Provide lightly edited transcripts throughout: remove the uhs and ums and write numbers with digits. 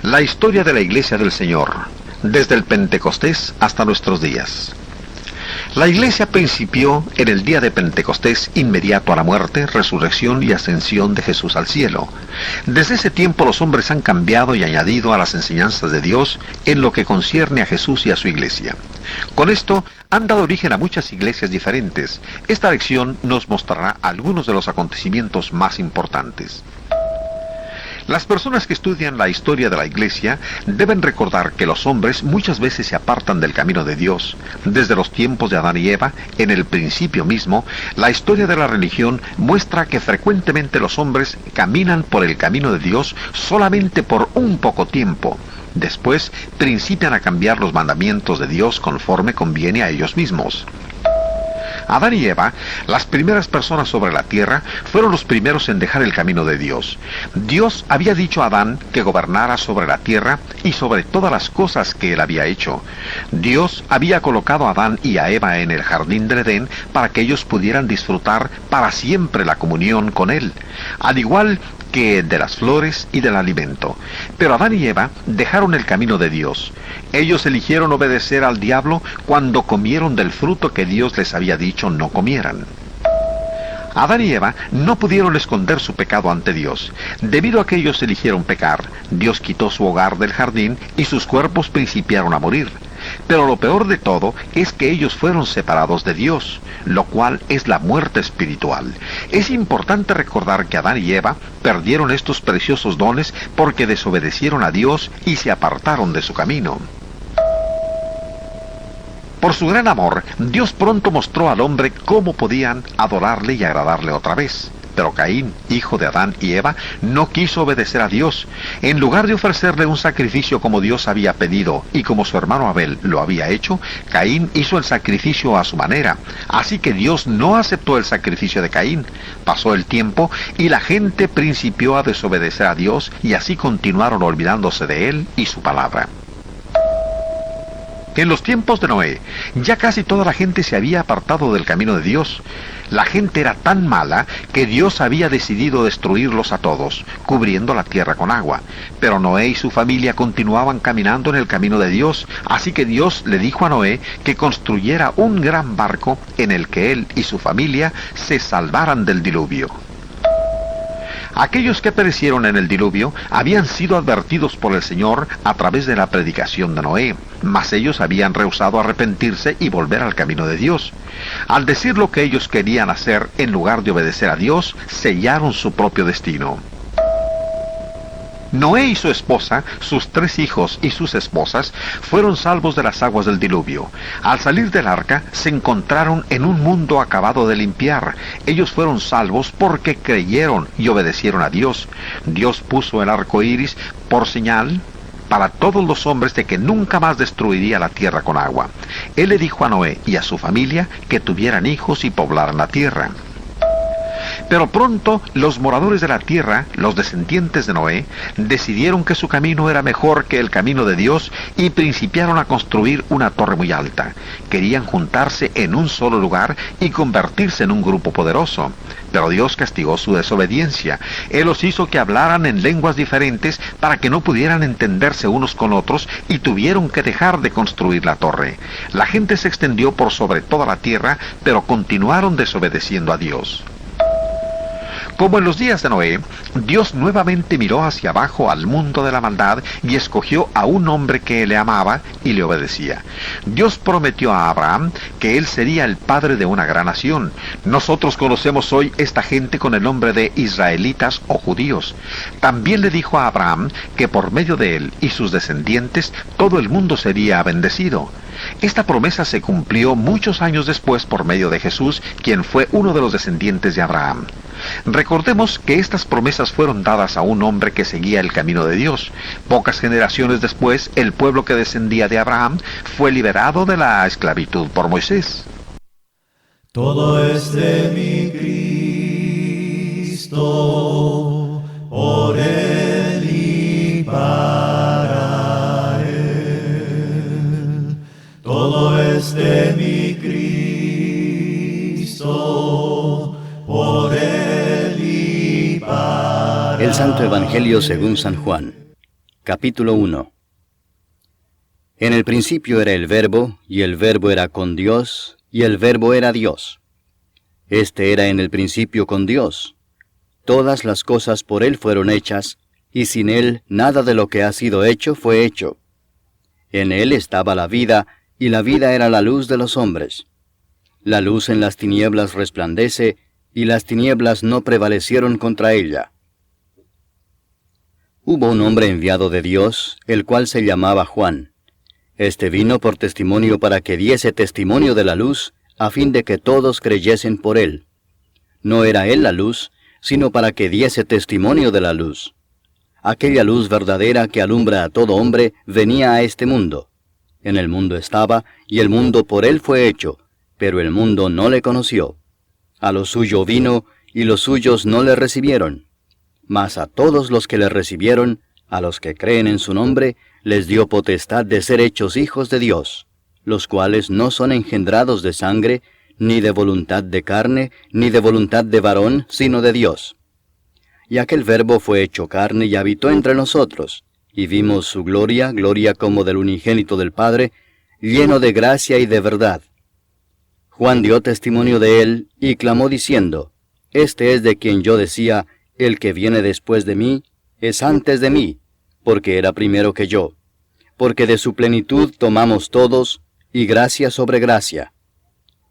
La historia de la Iglesia del Señor, desde el Pentecostés hasta nuestros días. La Iglesia principió en el día de Pentecostés inmediato a la muerte, resurrección y ascensión de Jesús al cielo. Desde ese tiempo los hombres han cambiado y añadido a las enseñanzas de Dios en lo que concierne a Jesús y a su Iglesia. Con esto han dado origen a muchas iglesias diferentes. Esta lección nos mostrará algunos de los acontecimientos más importantes. Las personas que estudian la historia de la Iglesia deben recordar que los hombres muchas veces se apartan del camino de Dios. Desde los tiempos de Adán y Eva, en el principio mismo, la historia de la religión muestra que frecuentemente los hombres caminan por el camino de Dios solamente por un poco tiempo. Después, principian a cambiar los mandamientos de Dios conforme conviene a ellos mismos. Adán y Eva, las primeras personas sobre la tierra, fueron los primeros en dejar el camino de Dios. Dios había dicho a Adán que gobernara sobre la tierra y sobre todas las cosas que él había hecho. Dios había colocado a Adán y a Eva en el jardín del Edén para que ellos pudieran disfrutar para siempre la comunión con él, al igual que de las flores y del alimento. Pero Adán y Eva dejaron el camino de Dios. Ellos eligieron obedecer al diablo cuando comieron del fruto que Dios les había dicho no comieran. Adán y Eva no pudieron esconder su pecado ante Dios. Debido a que ellos eligieron pecar, Dios quitó su hogar del jardín y sus cuerpos principiaron a morir. Pero lo peor de todo es que ellos fueron separados de Dios, lo cual es la muerte espiritual. Es importante recordar que Adán y Eva perdieron estos preciosos dones porque desobedecieron a Dios y se apartaron de su camino. Por su gran amor, Dios pronto mostró al hombre cómo podían adorarle y agradarle otra vez. Pero Caín, hijo de Adán y Eva, no quiso obedecer a Dios. En lugar de ofrecerle un sacrificio como Dios había pedido y como su hermano Abel lo había hecho, Caín hizo el sacrificio a su manera. Así que Dios no aceptó el sacrificio de Caín. Pasó el tiempo y la gente principió a desobedecer a Dios y así continuaron olvidándose de él y su palabra. En los tiempos de Noé, ya casi toda la gente se había apartado del camino de Dios. La gente era tan mala que Dios había decidido destruirlos a todos, cubriendo la tierra con agua. Pero Noé y su familia continuaban caminando en el camino de Dios, así que Dios le dijo a Noé que construyera un gran barco en el que él y su familia se salvaran del diluvio. Aquellos que perecieron en el diluvio habían sido advertidos por el Señor a través de la predicación de Noé, mas ellos habían rehusado arrepentirse y volver al camino de Dios. Al decir lo que ellos querían hacer en lugar de obedecer a Dios, sellaron su propio destino. Noé y su esposa, sus 3 hijos y sus esposas fueron salvos de las aguas del diluvio. Al salir del arca se encontraron en un mundo acabado de limpiar. Ellos fueron salvos porque creyeron y obedecieron a Dios. Dios puso el arco iris por señal para todos los hombres de que nunca más destruiría la tierra con agua. Él le dijo a Noé y a su familia que tuvieran hijos y poblaran la tierra. Pero pronto los moradores de la tierra, los descendientes de Noé, decidieron que su camino era mejor que el camino de Dios y principiaron a construir una torre muy alta. Querían juntarse en un solo lugar y convertirse en un grupo poderoso. Pero Dios castigó su desobediencia. Él los hizo que hablaran en lenguas diferentes para que no pudieran entenderse unos con otros y tuvieron que dejar de construir la torre. La gente se extendió por sobre toda la tierra, pero continuaron desobedeciendo a Dios. Como en los días de Noé, Dios nuevamente miró hacia abajo al mundo de la maldad y escogió a un hombre que le amaba y le obedecía. Dios prometió a Abraham que él sería el padre de una gran nación. Nosotros conocemos hoy esta gente con el nombre de israelitas o judíos. También le dijo a Abraham que por medio de él y sus descendientes todo el mundo sería bendecido. Esta promesa se cumplió muchos años después por medio de Jesús, quien fue uno de los descendientes de Abraham. Recordemos que estas promesas fueron dadas a un hombre que seguía el camino de Dios. Pocas generaciones después, el pueblo que descendía de Abraham fue liberado de la esclavitud por Moisés. Todo es de mi Cristo, por Él y para Él. Todo es de mi Cristo, por Él y para Él. El Santo Evangelio según San Juan. Capítulo 1. En el principio era el Verbo, y el Verbo era con Dios, y el Verbo era Dios. Este era en el principio con Dios. Todas las cosas por Él fueron hechas, y sin Él nada de lo que ha sido hecho fue hecho. En Él estaba la vida, y la vida era la luz de los hombres. La luz en las tinieblas resplandece, y las tinieblas no prevalecieron contra ella. Hubo un hombre enviado de Dios, el cual se llamaba Juan. Este vino por testimonio para que diese testimonio de la luz, a fin de que todos creyesen por él. No era él la luz, sino para que diese testimonio de la luz. Aquella luz verdadera que alumbra a todo hombre venía a este mundo. En el mundo estaba, y el mundo por él fue hecho, pero el mundo no le conoció. A lo suyo vino, y los suyos no le recibieron. Mas a todos los que le recibieron, a los que creen en su nombre, les dio potestad de ser hechos hijos de Dios, los cuales no son engendrados de sangre, ni de voluntad de carne, ni de voluntad de varón, sino de Dios. Y aquel Verbo fue hecho carne y habitó entre nosotros, y vimos su gloria, gloria como del unigénito del Padre, lleno de gracia y de verdad. Juan dio testimonio de él, y clamó diciendo, Este es de quien yo decía, el que viene después de mí, es antes de mí, porque era primero que yo. Porque de su plenitud tomamos todos, y gracia sobre gracia.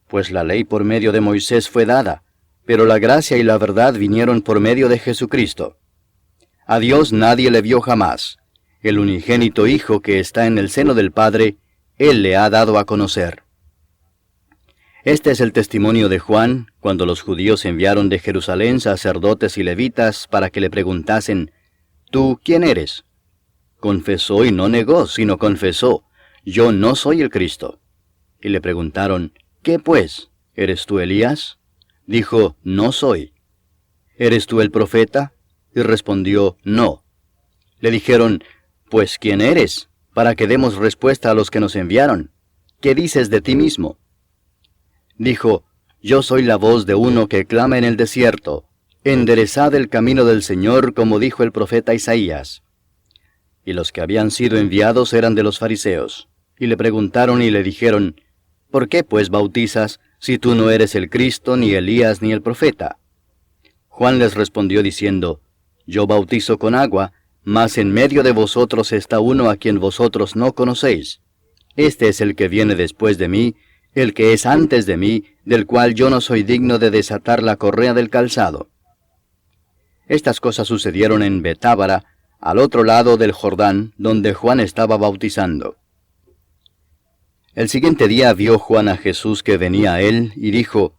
Pues la ley por medio de Moisés fue dada, pero la gracia y la verdad vinieron por medio de Jesucristo. A Dios nadie le vio jamás. El unigénito Hijo que está en el seno del Padre, Él le ha dado a conocer. Este es el testimonio de Juan, cuando los judíos enviaron de Jerusalén sacerdotes y levitas para que le preguntasen, ¿Tú quién eres? Confesó y no negó, sino confesó, Yo no soy el Cristo. Y le preguntaron, ¿Qué pues? ¿Eres tú Elías? Dijo, No soy. ¿Eres tú el profeta? Y respondió, No. Le dijeron, Pues ¿quién eres? Para que demos respuesta a los que nos enviaron. ¿Qué dices de ti mismo? Dijo, Yo soy la voz de uno que clama en el desierto, enderezad el camino del Señor, como dijo el profeta Isaías. Y los que habían sido enviados eran de los fariseos, y le preguntaron y le dijeron, ¿Por qué pues bautizas, si tú no eres el Cristo, ni Elías, ni el profeta? Juan les respondió diciendo, Yo bautizo con agua, mas en medio de vosotros está uno a quien vosotros no conocéis. Este es el que viene después de mí, el que es antes de mí, del cual yo no soy digno de desatar la correa del calzado. Estas cosas sucedieron en Betábara, al otro lado del Jordán, donde Juan estaba bautizando. El siguiente día vio Juan a Jesús que venía a él, y dijo,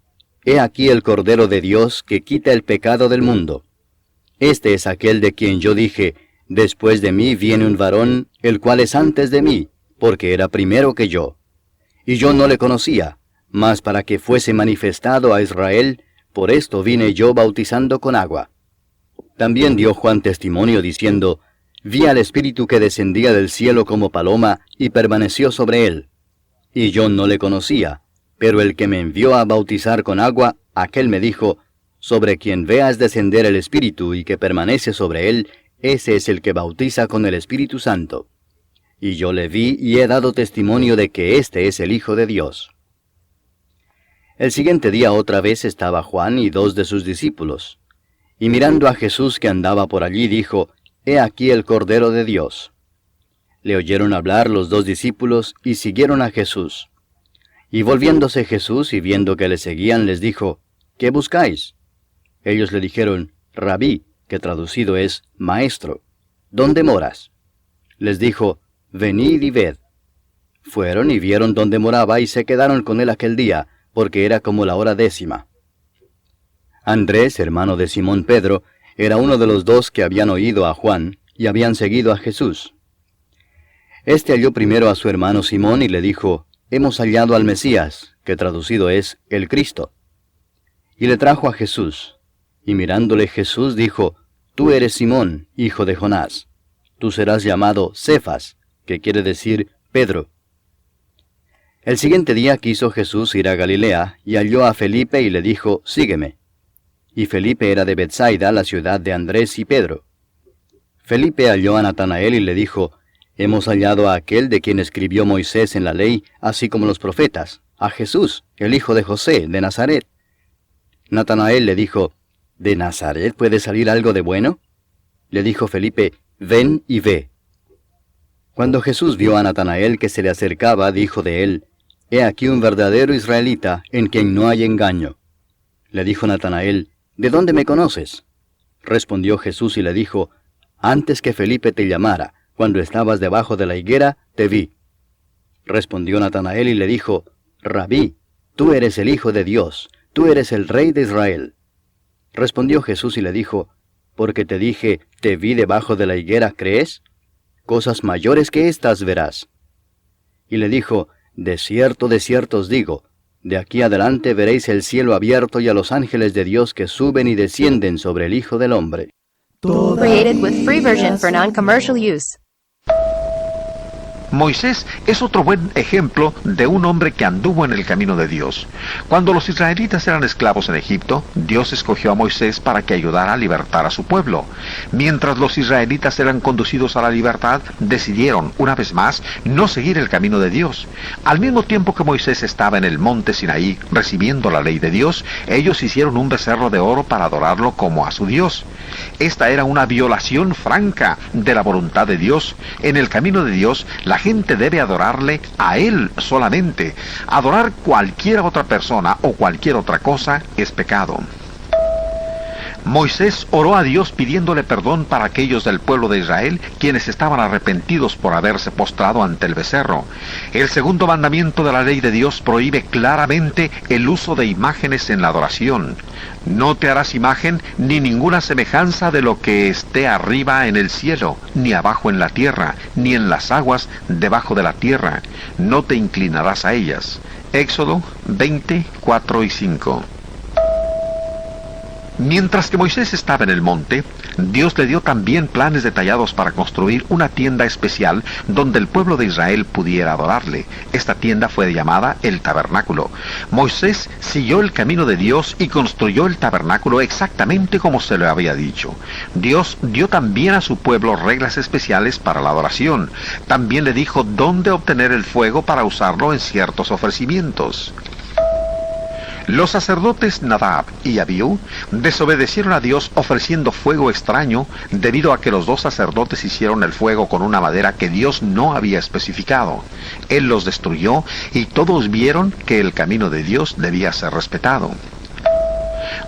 He aquí el Cordero de Dios que quita el pecado del mundo. Este es aquel de quien yo dije, Después de mí viene un varón, el cual es antes de mí, porque era primero que yo. Y yo no le conocía, mas para que fuese manifestado a Israel, por esto vine yo bautizando con agua. También dio Juan testimonio diciendo, Vi al Espíritu que descendía del cielo como paloma, y permaneció sobre él. Y yo no le conocía, pero el que me envió a bautizar con agua, aquel me dijo, Sobre quien veas descender el Espíritu y que permanece sobre él, ese es el que bautiza con el Espíritu Santo. Y yo le vi y he dado testimonio de que este es el Hijo de Dios. El siguiente día otra vez estaba Juan y 2 de sus discípulos. Y mirando a Jesús que andaba por allí, dijo, He aquí el Cordero de Dios. Le oyeron hablar los 2 discípulos y siguieron a Jesús. Y volviéndose Jesús y viendo que le seguían, les dijo, ¿Qué buscáis? Ellos le dijeron, Rabí, que traducido es Maestro, ¿dónde moras? Les dijo, Venid y ved. Fueron y vieron dónde moraba y se quedaron con él aquel día, porque era como la hora 10. Andrés, hermano de Simón Pedro, era uno de los 2 que habían oído a Juan y habían seguido a Jesús. Este halló primero a su hermano Simón y le dijo, Hemos hallado al Mesías, que traducido es el Cristo. Y le trajo a Jesús. Y mirándole Jesús dijo, Tú eres Simón, hijo de Jonás. Tú serás llamado Cefas, que quiere decir Pedro. El siguiente día quiso Jesús ir a Galilea, y halló a Felipe y le dijo, Sígueme. Y Felipe era de Betsaida, la ciudad de Andrés y Pedro. Felipe halló a Natanael y le dijo, «Hemos hallado a aquel de quien escribió Moisés en la ley, así como los profetas, a Jesús, el hijo de José, de Nazaret». Natanael le dijo, «¿De Nazaret puede salir algo de bueno?». Le dijo Felipe, «Ven y ve». Cuando Jesús vio a Natanael que se le acercaba, dijo de él, «He aquí un verdadero israelita, en quien no hay engaño». Le dijo Natanael, «¿De dónde me conoces?». Respondió Jesús y le dijo, «Antes que Felipe te llamara, cuando estabas debajo de la higuera, te vi». Respondió Natanael y le dijo, «Rabí, tú eres el Hijo de Dios, tú eres el Rey de Israel». Respondió Jesús y le dijo, «Porque te dije, te vi debajo de la higuera, ¿crees? Cosas mayores que estas verás». Y le dijo, de cierto os digo, de aquí adelante veréis el cielo abierto y a los ángeles de Dios que suben y descienden sobre el Hijo del Hombre. Created with free version for non-commercial use. Moisés es otro buen ejemplo de un hombre que anduvo en el camino de Dios. Cuando los israelitas eran esclavos en Egipto, Dios escogió a Moisés para que ayudara a libertar a su pueblo. Mientras los israelitas eran conducidos a la libertad, decidieron, una vez más, no seguir el camino de Dios. Al mismo tiempo que Moisés estaba en el monte Sinaí recibiendo la ley de Dios, ellos hicieron un becerro de oro para adorarlo como a su Dios. Esta era una violación franca de la voluntad de Dios. En el camino de Dios, la gente debe adorarle a Él solamente. Adorar cualquier otra persona o cualquier otra cosa es pecado. Moisés oró a Dios pidiéndole perdón para aquellos del pueblo de Israel quienes estaban arrepentidos por haberse postrado ante el becerro. El segundo mandamiento de la ley de Dios prohíbe claramente el uso de imágenes en la adoración. No te harás imagen ni ninguna semejanza de lo que esté arriba en el cielo, ni abajo en la tierra, ni en las aguas debajo de la tierra. No te inclinarás a ellas. Éxodo 20, 4 y 5. Mientras que Moisés estaba en el monte, Dios le dio también planes detallados para construir una tienda especial donde el pueblo de Israel pudiera adorarle. Esta tienda fue llamada el tabernáculo. Moisés siguió el camino de Dios y construyó el tabernáculo exactamente como se lo había dicho. Dios dio también a su pueblo reglas especiales para la adoración. También le dijo dónde obtener el fuego para usarlo en ciertos ofrecimientos. Los sacerdotes Nadab y Abiú desobedecieron a Dios ofreciendo fuego extraño debido a que los dos sacerdotes hicieron el fuego con una madera que Dios no había especificado. Él los destruyó y todos vieron que el camino de Dios debía ser respetado.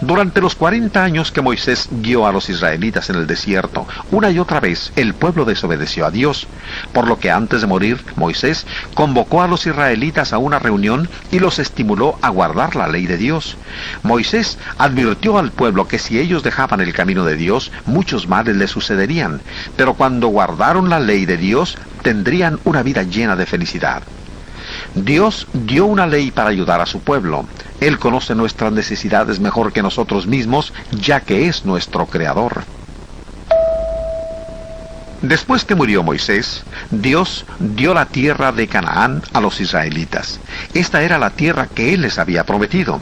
Durante los 40 años que Moisés guió a los israelitas en el desierto, una y otra vez el pueblo desobedeció a Dios, por lo que antes de morir, Moisés convocó a los israelitas a una reunión y los estimuló a guardar la ley de Dios. Moisés advirtió al pueblo que si ellos dejaban el camino de Dios, muchos males les sucederían, pero cuando guardaron la ley de Dios, tendrían una vida llena de felicidad. Dios dio una ley para ayudar a su pueblo. Él conoce nuestras necesidades mejor que nosotros mismos, ya que es nuestro Creador. Después que murió Moisés, Dios dio la tierra de Canaán a los israelitas. Esta era la tierra que Él les había prometido.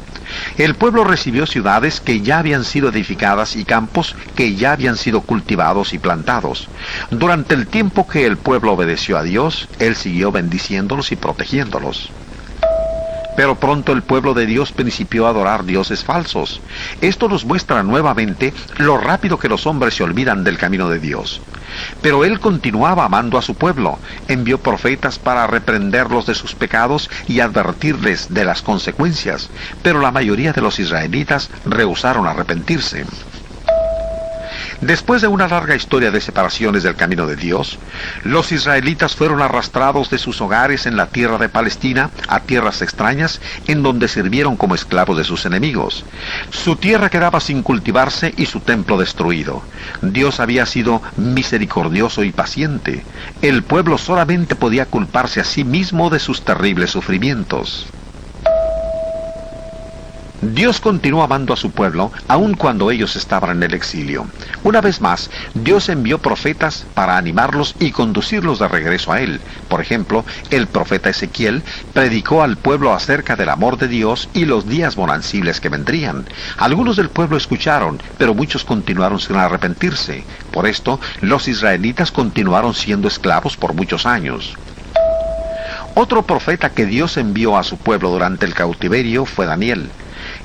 El pueblo recibió ciudades que ya habían sido edificadas y campos que ya habían sido cultivados y plantados. Durante el tiempo que el pueblo obedeció a Dios, Él siguió bendiciéndolos y protegiéndolos. Pero pronto el pueblo de Dios principió a adorar dioses falsos. Esto nos muestra nuevamente lo rápido que los hombres se olvidan del camino de Dios. Pero Él continuaba amando a su pueblo. Envió profetas para reprenderlos de sus pecados y advertirles de las consecuencias. Pero la mayoría de los israelitas rehusaron arrepentirse. Después de una larga historia de separaciones del camino de Dios, los israelitas fueron arrastrados de sus hogares en la tierra de Palestina a tierras extrañas, en donde sirvieron como esclavos de sus enemigos. Su tierra quedaba sin cultivarse y su templo destruido. Dios había sido misericordioso y paciente. El pueblo solamente podía culparse a sí mismo de sus terribles sufrimientos. Dios continuó amando a su pueblo, aun cuando ellos estaban en el exilio. Una vez más, Dios envió profetas para animarlos y conducirlos de regreso a Él. Por ejemplo, el profeta Ezequiel predicó al pueblo acerca del amor de Dios y los días bonancibles que vendrían. Algunos del pueblo escucharon, pero muchos continuaron sin arrepentirse. Por esto, los israelitas continuaron siendo esclavos por muchos años. Otro profeta que Dios envió a su pueblo durante el cautiverio fue Daniel.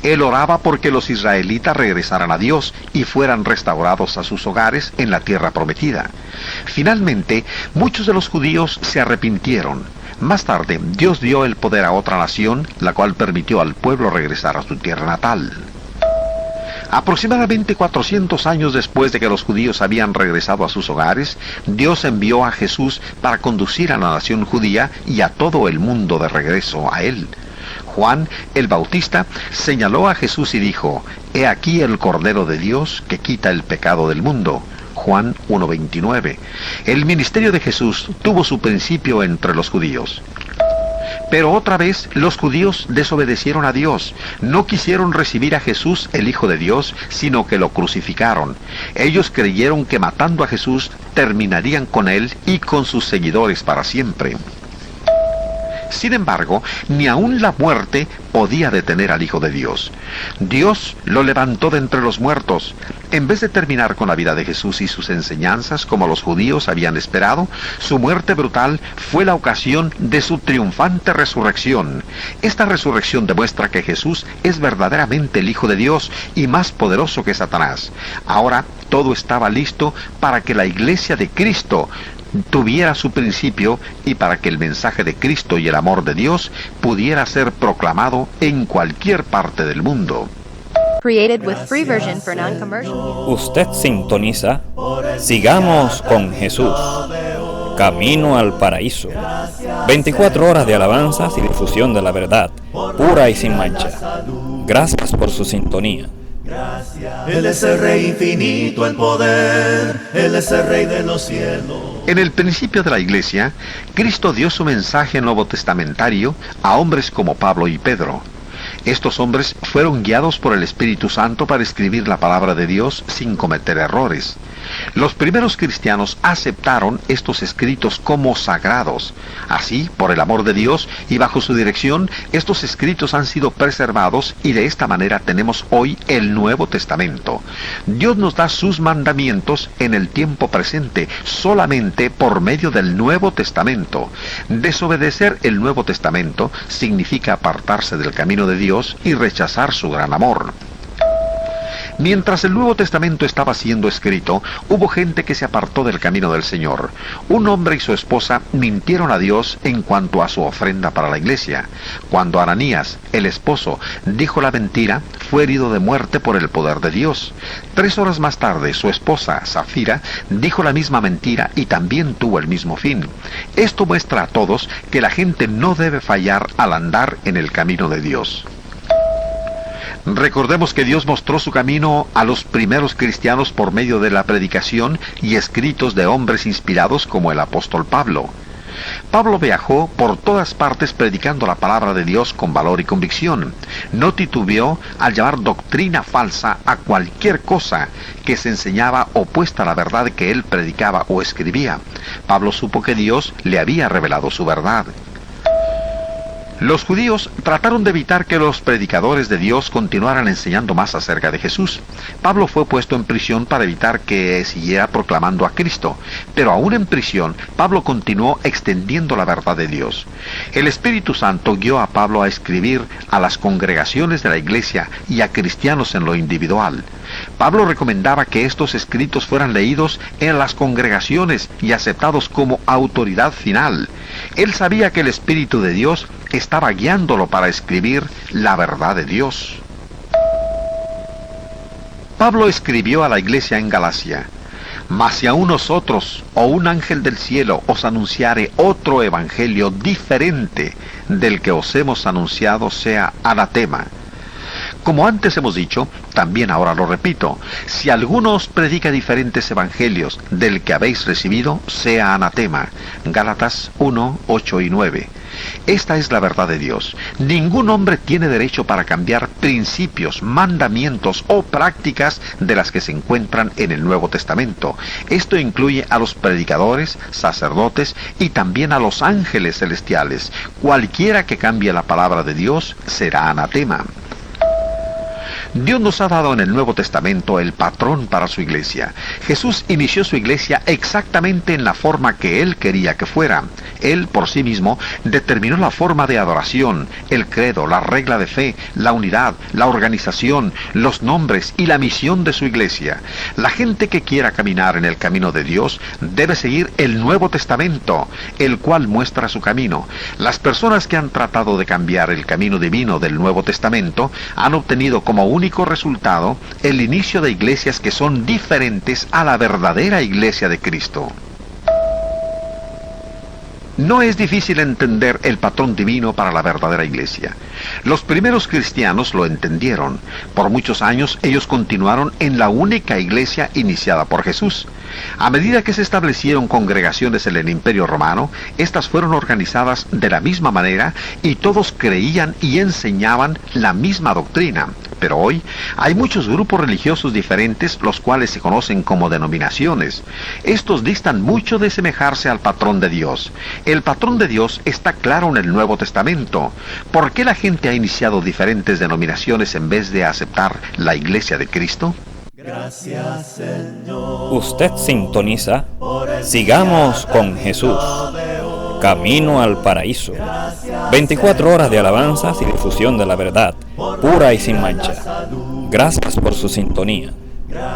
Él oraba porque los israelitas regresaran a Dios y fueran restaurados a sus hogares en la tierra prometida. Finalmente, muchos de los judíos se arrepintieron. Más tarde, Dios dio el poder a otra nación, la cual permitió al pueblo regresar a su tierra natal. Aproximadamente 400 años después de que los judíos habían regresado a sus hogares, Dios envió a Jesús para conducir a la nación judía y a todo el mundo de regreso a Él. Juan, el Bautista, señaló a Jesús y dijo: «He aquí el Cordero de Dios que quita el pecado del mundo». Juan 1:29. El ministerio de Jesús tuvo su principio entre los judíos. Pero otra vez los judíos desobedecieron a Dios. No quisieron recibir a Jesús, el Hijo de Dios, sino que lo crucificaron. Ellos creyeron que matando a Jesús terminarían con Él y con sus seguidores para siempre. Sin embargo, ni aun la muerte podía detener al Hijo de Dios. Dios lo levantó de entre los muertos. En vez de terminar con la vida de Jesús y sus enseñanzas como los judíos habían esperado, su muerte brutal fue la ocasión de su triunfante resurrección. Esta resurrección demuestra que Jesús es verdaderamente el Hijo de Dios y más poderoso que Satanás. Ahora todo estaba listo para que la iglesia de Cristo tuviera su principio y para que el mensaje de Cristo y el amor de Dios pudiera ser proclamado en cualquier parte del mundo. Created with free version for non-commercial. Usted sintoniza Sigamos con Jesús, Camino al Paraíso. 24 horas de alabanzas y difusión de la verdad, pura y sin mancha. Gracias por su sintonía. Él es el Rey infinito en poder, Él es el Rey de los cielos. En el principio de la iglesia, Cristo dio su mensaje nuevo testamentario a hombres como Pablo y Pedro. Estos hombres fueron guiados por el Espíritu Santo para escribir la palabra de Dios sin cometer errores. Los primeros cristianos aceptaron estos escritos como sagrados. Así, por el amor de Dios y bajo su dirección, estos escritos han sido preservados y de esta manera tenemos hoy el Nuevo Testamento. Dios nos da sus mandamientos en el tiempo presente solamente por medio del Nuevo Testamento. Desobedecer el Nuevo Testamento significa apartarse del camino de Dios y rechazar su gran amor. Mientras el Nuevo Testamento estaba siendo escrito, hubo gente que se apartó del camino del Señor. Un hombre y su esposa mintieron a Dios en cuanto a su ofrenda para la iglesia. Cuando Ananías, el esposo, dijo la mentira, fue herido de muerte por el poder de Dios. 3 horas más tarde, su esposa, Safira, dijo la misma mentira y también tuvo el mismo fin. Esto muestra a todos que la gente no debe fallar al andar en el camino de Dios. Recordemos que Dios mostró su camino a los primeros cristianos por medio de la predicación y escritos de hombres inspirados como el apóstol Pablo. Pablo viajó por todas partes predicando la palabra de Dios con valor y convicción. No titubeó al llamar doctrina falsa a cualquier cosa que se enseñaba opuesta a la verdad que él predicaba o escribía. Pablo supo que Dios le había revelado su verdad. Los judíos trataron de evitar que los predicadores de Dios continuaran enseñando más acerca de Jesús. Pablo fue puesto en prisión para evitar que siguiera proclamando a Cristo, pero aún en prisión, Pablo continuó extendiendo la verdad de Dios. El Espíritu Santo guió a Pablo a escribir a las congregaciones de la iglesia y a cristianos en lo individual. Pablo recomendaba que estos escritos fueran leídos en las congregaciones y aceptados como autoridad final. Él sabía que el Espíritu de Dios estaba guiándolo para escribir la verdad de Dios. Pablo escribió a la iglesia en Galacia: «Mas si aún nosotros o un ángel del cielo os anunciare otro evangelio diferente del que os hemos anunciado, sea anatema». Como antes hemos dicho, también ahora lo repito, si alguno os predica diferentes evangelios del que habéis recibido, sea anatema. Gálatas 1, 8 y 9. Esta es la verdad de Dios. Ningún hombre tiene derecho para cambiar principios, mandamientos o prácticas de las que se encuentran en el Nuevo Testamento. Esto incluye a los predicadores, sacerdotes y también a los ángeles celestiales. Cualquiera que cambie la palabra de Dios será anatema. Dios nos ha dado en el Nuevo Testamento el patrón para su iglesia. Jesús inició su iglesia exactamente en la forma que Él quería que fuera. Él, por sí mismo, determinó la forma de adoración, el credo, la regla de fe, la unidad, la organización, los nombres y la misión de su iglesia. La gente que quiera caminar en el camino de Dios debe seguir el Nuevo Testamento, el cual muestra su camino. Las personas que han tratado de cambiar el camino divino del Nuevo Testamento han obtenido como único resultado el inicio de iglesias que son diferentes a la verdadera iglesia de Cristo. No es difícil entender el patrón divino para la verdadera iglesia. Los primeros cristianos lo entendieron. Por muchos años ellos continuaron en la única iglesia iniciada por Jesús. A medida que se establecieron congregaciones en el Imperio Romano, estas fueron organizadas de la misma manera y todos creían y enseñaban la misma doctrina. Pero hoy hay muchos grupos religiosos diferentes, los cuales se conocen como denominaciones. Estos distan mucho de semejarse al patrón de Dios. El patrón de Dios está claro en el Nuevo Testamento. ¿Por qué la gente ha iniciado diferentes denominaciones en vez de aceptar la iglesia de Cristo? Gracias, Señor. Usted sintoniza Sigamos con Jesús, Camino al Paraíso. 24 horas de alabanzas y difusión de la verdad, pura y sin mancha. Gracias por su sintonía.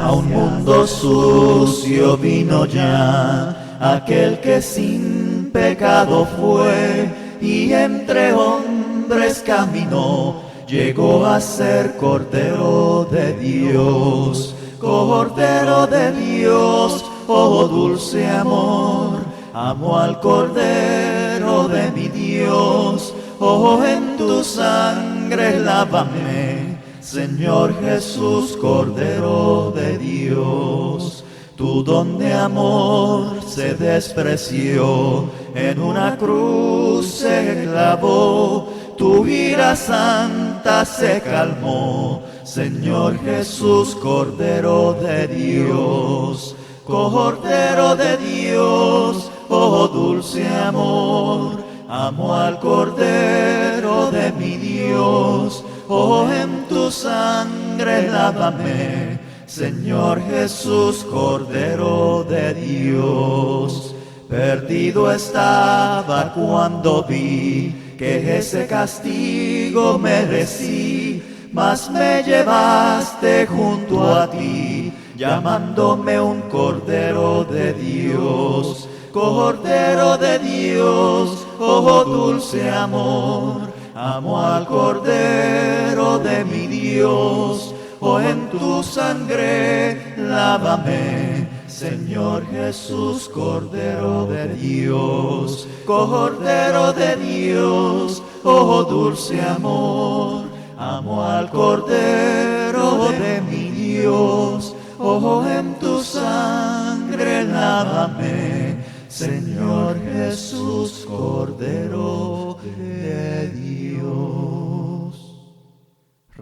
A un mundo sucio vino ya aquel que sin pecado fue y entre hombres caminó, llegó a ser Cordero de Dios. Cordero de Dios, oh dulce amor, amo al Cordero de mi Dios. Oh, en tu sangre lávame, Señor Jesús, Cordero de Dios. Tu don de amor se despreció, en una cruz se clavó, tu ira santa se calmó, Señor Jesús, Cordero de Dios. Cordero de Dios, oh dulce amor, amo al Cordero de mi Dios. Oh, en tu sangre lávame, Señor Jesús, Cordero de Dios. Perdido estaba cuando vi que ese castigo merecí, mas me llevaste junto a ti, llamándome un Cordero de Dios. Cordero de Dios, oh dulce amor, amo al Cordero de mi Dios. Oh, en tu sangre lávame, Señor Jesús, Cordero de Dios. Cordero de Dios, oh dulce amor, amo al Cordero de mi Dios. Oh, en tu sangre lávame, Señor Jesús, Cordero de Dios.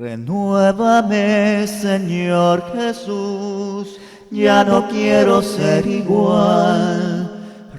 Renuévame, Señor Jesús, ya no quiero ser igual.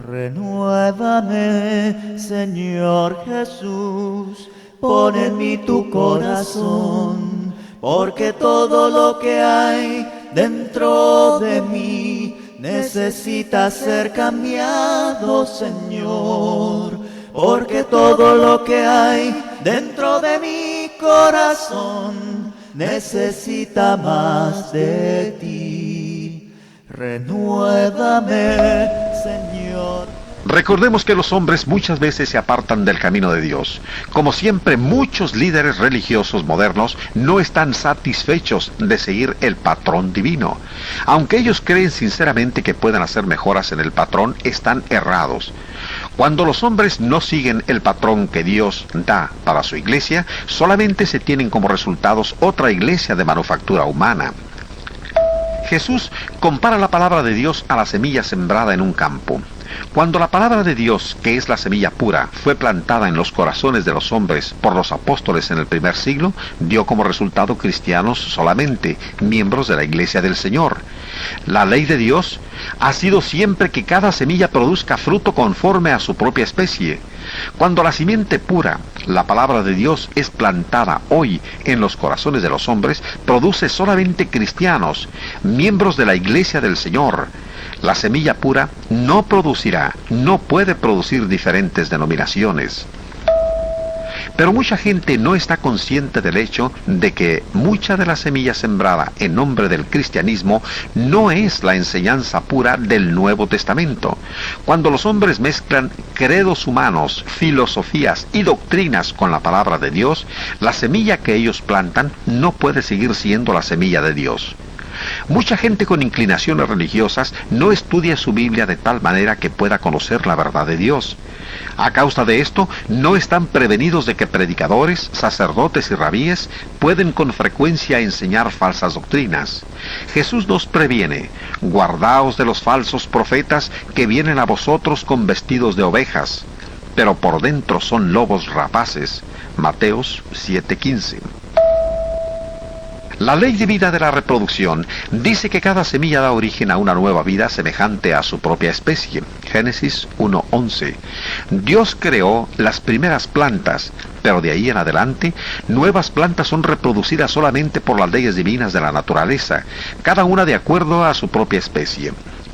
Renuévame, Señor Jesús, pon en mí tu corazón, porque todo lo que hay dentro de mí necesita ser cambiado, Señor, porque todo lo que hay dentro de mi corazón necesita más de ti. Renuévame, Señor. Recordemos que los hombres muchas veces se apartan del camino de Dios. Como siempre, muchos líderes religiosos modernos no están satisfechos de seguir el patrón divino. Aunque ellos creen sinceramente que pueden hacer mejoras en el patrón, están errados. Cuando los hombres no siguen el patrón que Dios da para su iglesia, solamente se tienen como resultados otra iglesia de manufactura humana. Jesús compara la palabra de Dios a la semilla sembrada en un campo. Cuando la palabra de Dios, que es la semilla pura, fue plantada en los corazones de los hombres por los apóstoles en el primer siglo, dio como resultado cristianos solamente, miembros de la iglesia del Señor. La ley de Dios ha sido siempre que cada semilla produzca fruto conforme a su propia especie. Cuando la simiente pura, la palabra de Dios, es plantada hoy en los corazones de los hombres, produce solamente cristianos, miembros de la iglesia del Señor. La semilla pura no producirá, no puede producir diferentes denominaciones. Pero mucha gente no está consciente del hecho de que mucha de la semilla sembrada en nombre del cristianismo no es la enseñanza pura del Nuevo Testamento. Cuando los hombres mezclan credos humanos, filosofías y doctrinas con la palabra de Dios, la semilla que ellos plantan no puede seguir siendo la semilla de Dios. Mucha gente con inclinaciones religiosas no estudia su Biblia de tal manera que pueda conocer la verdad de Dios. A causa de esto, no están prevenidos de que predicadores, sacerdotes y rabíes pueden con frecuencia enseñar falsas doctrinas. Jesús nos previene: guardaos de los falsos profetas que vienen a vosotros con vestidos de ovejas, pero por dentro son lobos rapaces. Mateos 7:15. La ley de vida de la reproducción dice que cada semilla da origen a una nueva vida semejante a su propia especie. Génesis 1:11. Dios creó las primeras plantas, pero de ahí en adelante, nuevas plantas son reproducidas solamente por las leyes divinas de la naturaleza, cada una de acuerdo a su propia especie.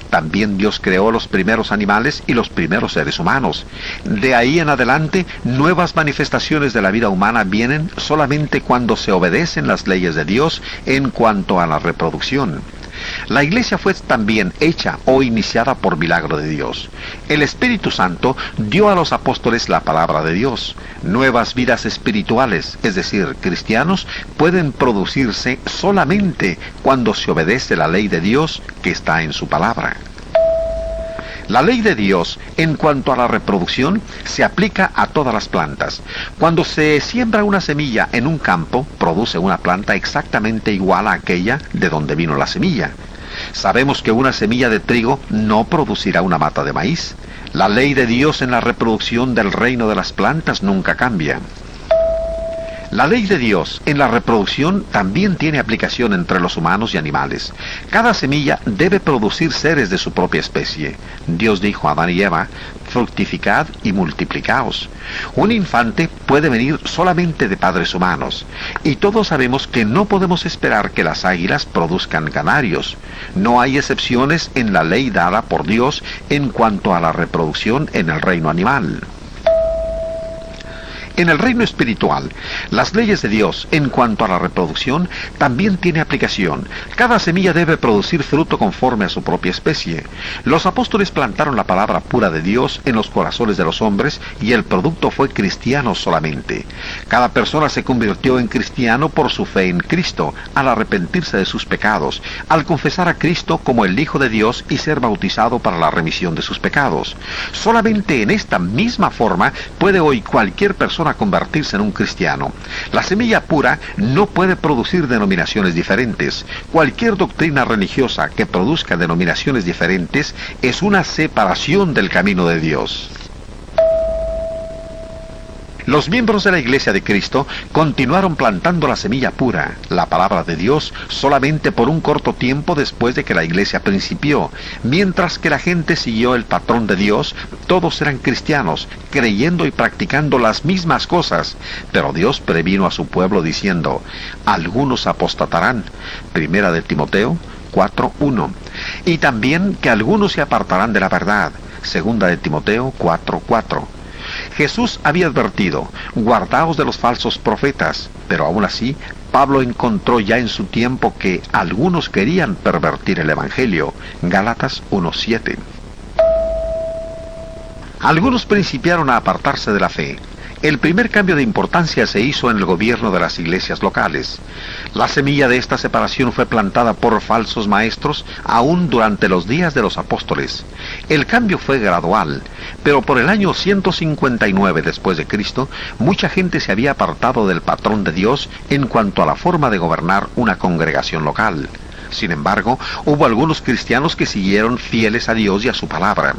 También Dios creó los primeros animales y los primeros seres humanos. De ahí en adelante, nuevas manifestaciones de la vida humana vienen solamente cuando se obedecen las leyes de Dios en cuanto a la reproducción. La iglesia fue también hecha o iniciada por milagro de Dios. El Espíritu Santo dio a los apóstoles la palabra de Dios. Nuevas vidas espirituales, es decir, cristianos, pueden producirse solamente cuando se obedece la ley de Dios que está en su palabra. La ley de Dios, en cuanto a la reproducción, se aplica a todas las plantas. Cuando se siembra una semilla en un campo, produce una planta exactamente igual a aquella de donde vino la semilla. Sabemos que una semilla de trigo no producirá una mata de maíz. La ley de Dios en la reproducción del reino de las plantas nunca cambia. La ley de Dios en la reproducción también tiene aplicación entre los humanos y animales. Cada semilla debe producir seres de su propia especie. Dios dijo a Adán y Eva: fructificad y multiplicaos. Un infante puede venir solamente de padres humanos, y todos sabemos que no podemos esperar que las águilas produzcan canarios. No hay excepciones en la ley dada por Dios en cuanto a la reproducción en el reino animal. En el reino espiritual, las leyes de Dios en cuanto a la reproducción también tiene aplicación. Cada semilla debe producir fruto conforme a su propia especie. Los apóstoles plantaron la palabra pura de Dios en los corazones de los hombres y el producto fue cristiano solamente. Cada persona se convirtió en cristiano por su fe en Cristo, al arrepentirse de sus pecados, al confesar a Cristo como el Hijo de Dios y ser bautizado para la remisión de sus pecados. Solamente en esta misma forma puede hoy cualquier persona convertirse en un cristiano. La semilla pura no puede producir denominaciones diferentes. Cualquier doctrina religiosa que produzca denominaciones diferentes es una separación del camino de Dios. Los miembros de la Iglesia de Cristo continuaron plantando la semilla pura, la palabra de Dios, solamente por un corto tiempo después de que la Iglesia principió. Mientras que la gente siguió el patrón de Dios, todos eran cristianos, creyendo y practicando las mismas cosas. Pero Dios previno a su pueblo diciendo: algunos apostatarán. Primera de Timoteo 4:1. Y también que algunos se apartarán de la verdad. Segunda de Timoteo 4:4. Jesús había advertido: guardaos de los falsos profetas, pero aún así, Pablo encontró ya en su tiempo que algunos querían pervertir el Evangelio. Gálatas 1:7. Algunos principiaron a apartarse de la fe, El primer cambio de importancia se hizo en el gobierno de las iglesias locales. La semilla de esta separación fue plantada por falsos maestros aún durante los días de los apóstoles. El cambio fue gradual, pero por el año 159 después de Cristo, mucha gente se había apartado del patrón de Dios en cuanto a la forma de gobernar una congregación local. Sin embargo, hubo algunos cristianos que siguieron fieles a Dios y a su palabra.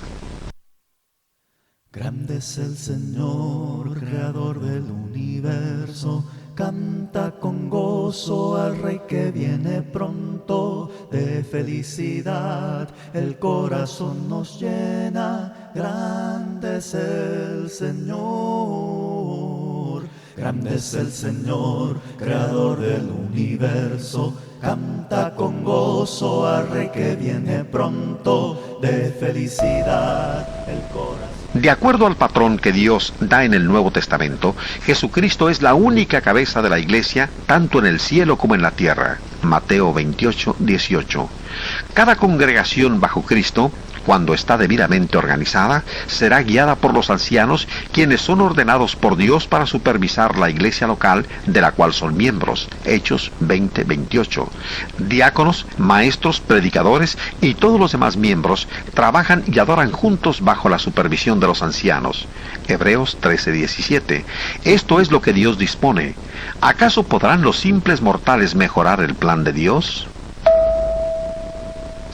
Grande es el Señor, creador del universo. Canta con gozo al Rey que viene pronto. De felicidad el corazón nos llena. Grande es el Señor. Grande es el Señor, creador del universo. Canta con gozo al Rey que viene pronto. De felicidad el corazón. De acuerdo al patrón que Dios da en el Nuevo Testamento, Jesucristo es la única cabeza de la iglesia, tanto en el cielo como en la tierra. Mateo 28, 18. Cada congregación bajo Cristo, cuando está debidamente organizada, será guiada por los ancianos, quienes son ordenados por Dios para supervisar la iglesia local de la cual son miembros. Hechos 20, 28. Diáconos, maestros, predicadores y todos los demás miembros trabajan y adoran juntos bajo la supervisión de los ancianos. Hebreos 13, 17. Esto es lo que Dios dispone. ¿Acaso podrán los simples mortales mejorar el plan de Dios?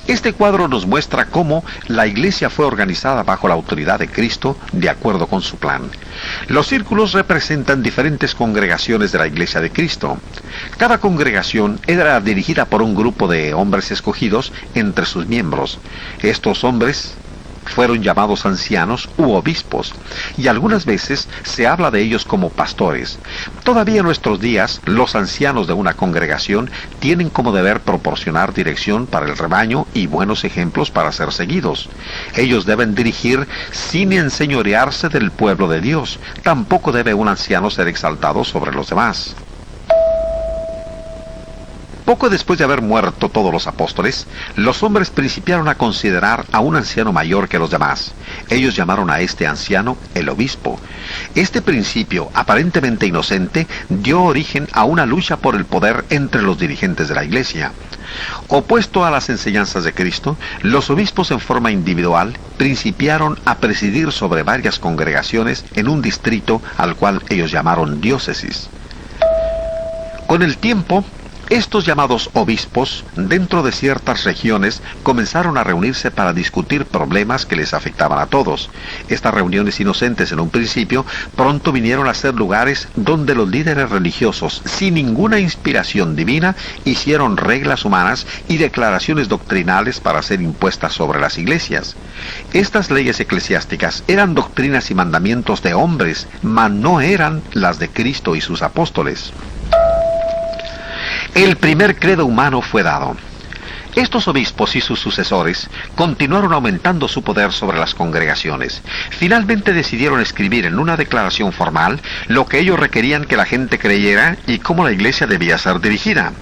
Este cuadro nos muestra cómo la iglesia fue organizada bajo la autoridad de Cristo de acuerdo con su plan. Los círculos representan diferentes congregaciones de la iglesia de Cristo. Cada congregación era dirigida por un grupo de hombres escogidos entre sus miembros. Estos hombres fueron llamados ancianos u obispos, y algunas veces se habla de ellos como pastores. Todavía en nuestros días, los ancianos de una congregación tienen como deber proporcionar dirección para el rebaño y buenos ejemplos para ser seguidos. Ellos deben dirigir sin enseñorearse del pueblo de Dios. Tampoco debe un anciano ser exaltado sobre los demás. Poco después de haber muerto todos los apóstoles, los hombres principiaron a considerar a un anciano mayor que los demás. Ellos llamaron a este anciano el obispo. Este principio, aparentemente inocente, dio origen a una lucha por el poder entre los dirigentes de la iglesia. Opuesto a las enseñanzas de Cristo, los obispos en forma individual principiaron a presidir sobre varias congregaciones en un distrito al cual ellos llamaron diócesis. Con el tiempo, estos llamados obispos, dentro de ciertas regiones, comenzaron a reunirse para discutir problemas que les afectaban a todos. Estas reuniones inocentes en un principio, pronto vinieron a ser lugares donde los líderes religiosos, sin ninguna inspiración divina, hicieron reglas humanas y declaraciones doctrinales para ser impuestas sobre las iglesias. Estas leyes eclesiásticas eran doctrinas y mandamientos de hombres, mas no eran las de Cristo y sus apóstoles. El primer credo humano fue dado. Estos obispos y sus sucesores continuaron aumentando su poder sobre las congregaciones. Finalmente decidieron escribir en una declaración formal lo que ellos requerían que la gente creyera y cómo la iglesia debía ser dirigida.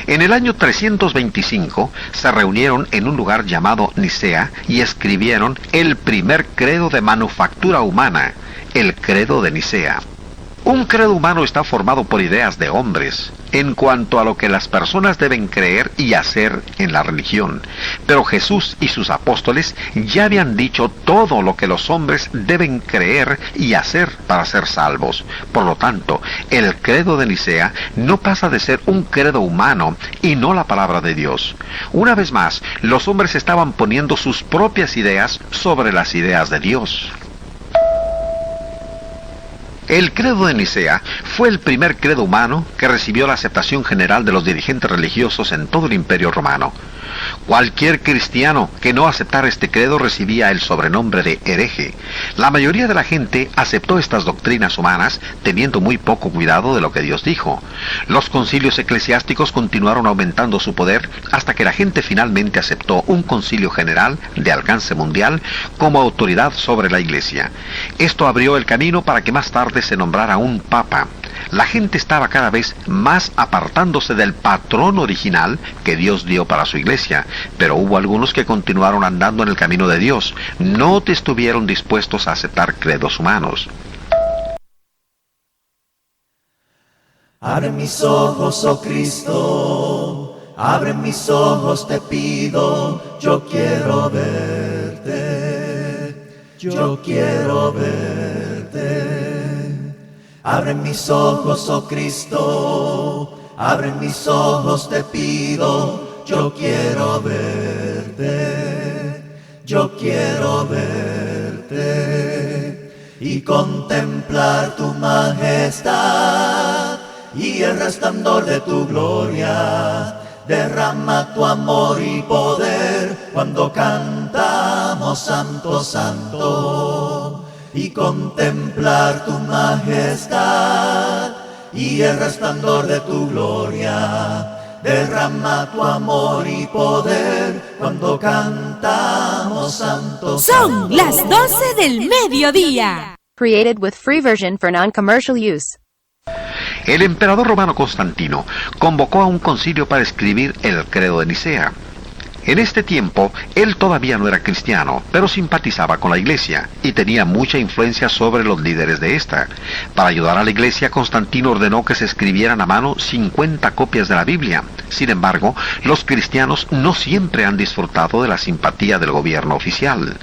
En el año 325 se reunieron en un lugar llamado Nicea y escribieron el primer credo de manufactura humana, el credo de Nicea. Un credo humano está formado por ideas de hombres en cuanto a lo que las personas deben creer y hacer en la religión. Pero Jesús y sus apóstoles ya habían dicho todo lo que los hombres deben creer y hacer para ser salvos. Por lo tanto, el credo de Nicea no pasa de ser un credo humano y no la palabra de Dios. Una vez más, los hombres estaban poniendo sus propias ideas sobre las ideas de Dios. El credo de Nicea fue el primer credo humano que recibió la aceptación general de los dirigentes religiosos en todo el Imperio Romano. Cualquier cristiano que no aceptara este credo recibía el sobrenombre de hereje. La mayoría de la gente aceptó estas doctrinas humanas teniendo muy poco cuidado de lo que Dios dijo. Los concilios eclesiásticos continuaron aumentando su poder hasta que la gente finalmente aceptó un concilio general de alcance mundial como autoridad sobre la iglesia. Esto abrió el camino para que más tarde se nombrara un papa. La gente estaba cada vez más apartándose del patrón original que Dios dio para su iglesia, pero hubo algunos que continuaron andando en el camino de Dios, no estuvieron dispuestos a aceptar credos humanos. Abre mis ojos, oh Cristo, abre mis ojos, te pido, yo quiero verte, yo quiero verte. Abre mis ojos, oh Cristo, abre mis ojos, te pido, yo quiero verte, yo quiero verte y contemplar tu majestad y el resplandor de tu gloria. Derrama tu amor y poder cuando cantamos Santo, Santo, y contemplar tu majestad y el resplandor de tu gloria. Derrama tu amor y poder cuando cantamos Santo, Son Santo. las 12 del mediodía. Created with free version for non-commercial use. El emperador romano Constantino convocó a un concilio para escribir el Credo de Nicea. En este tiempo, él todavía no era cristiano, pero simpatizaba con la iglesia y tenía mucha influencia sobre los líderes de esta. Para ayudar a la iglesia, Constantino ordenó que se escribieran a mano 50 copias de la Biblia. Sin embargo, los cristianos no siempre han disfrutado de la simpatía del gobierno oficial.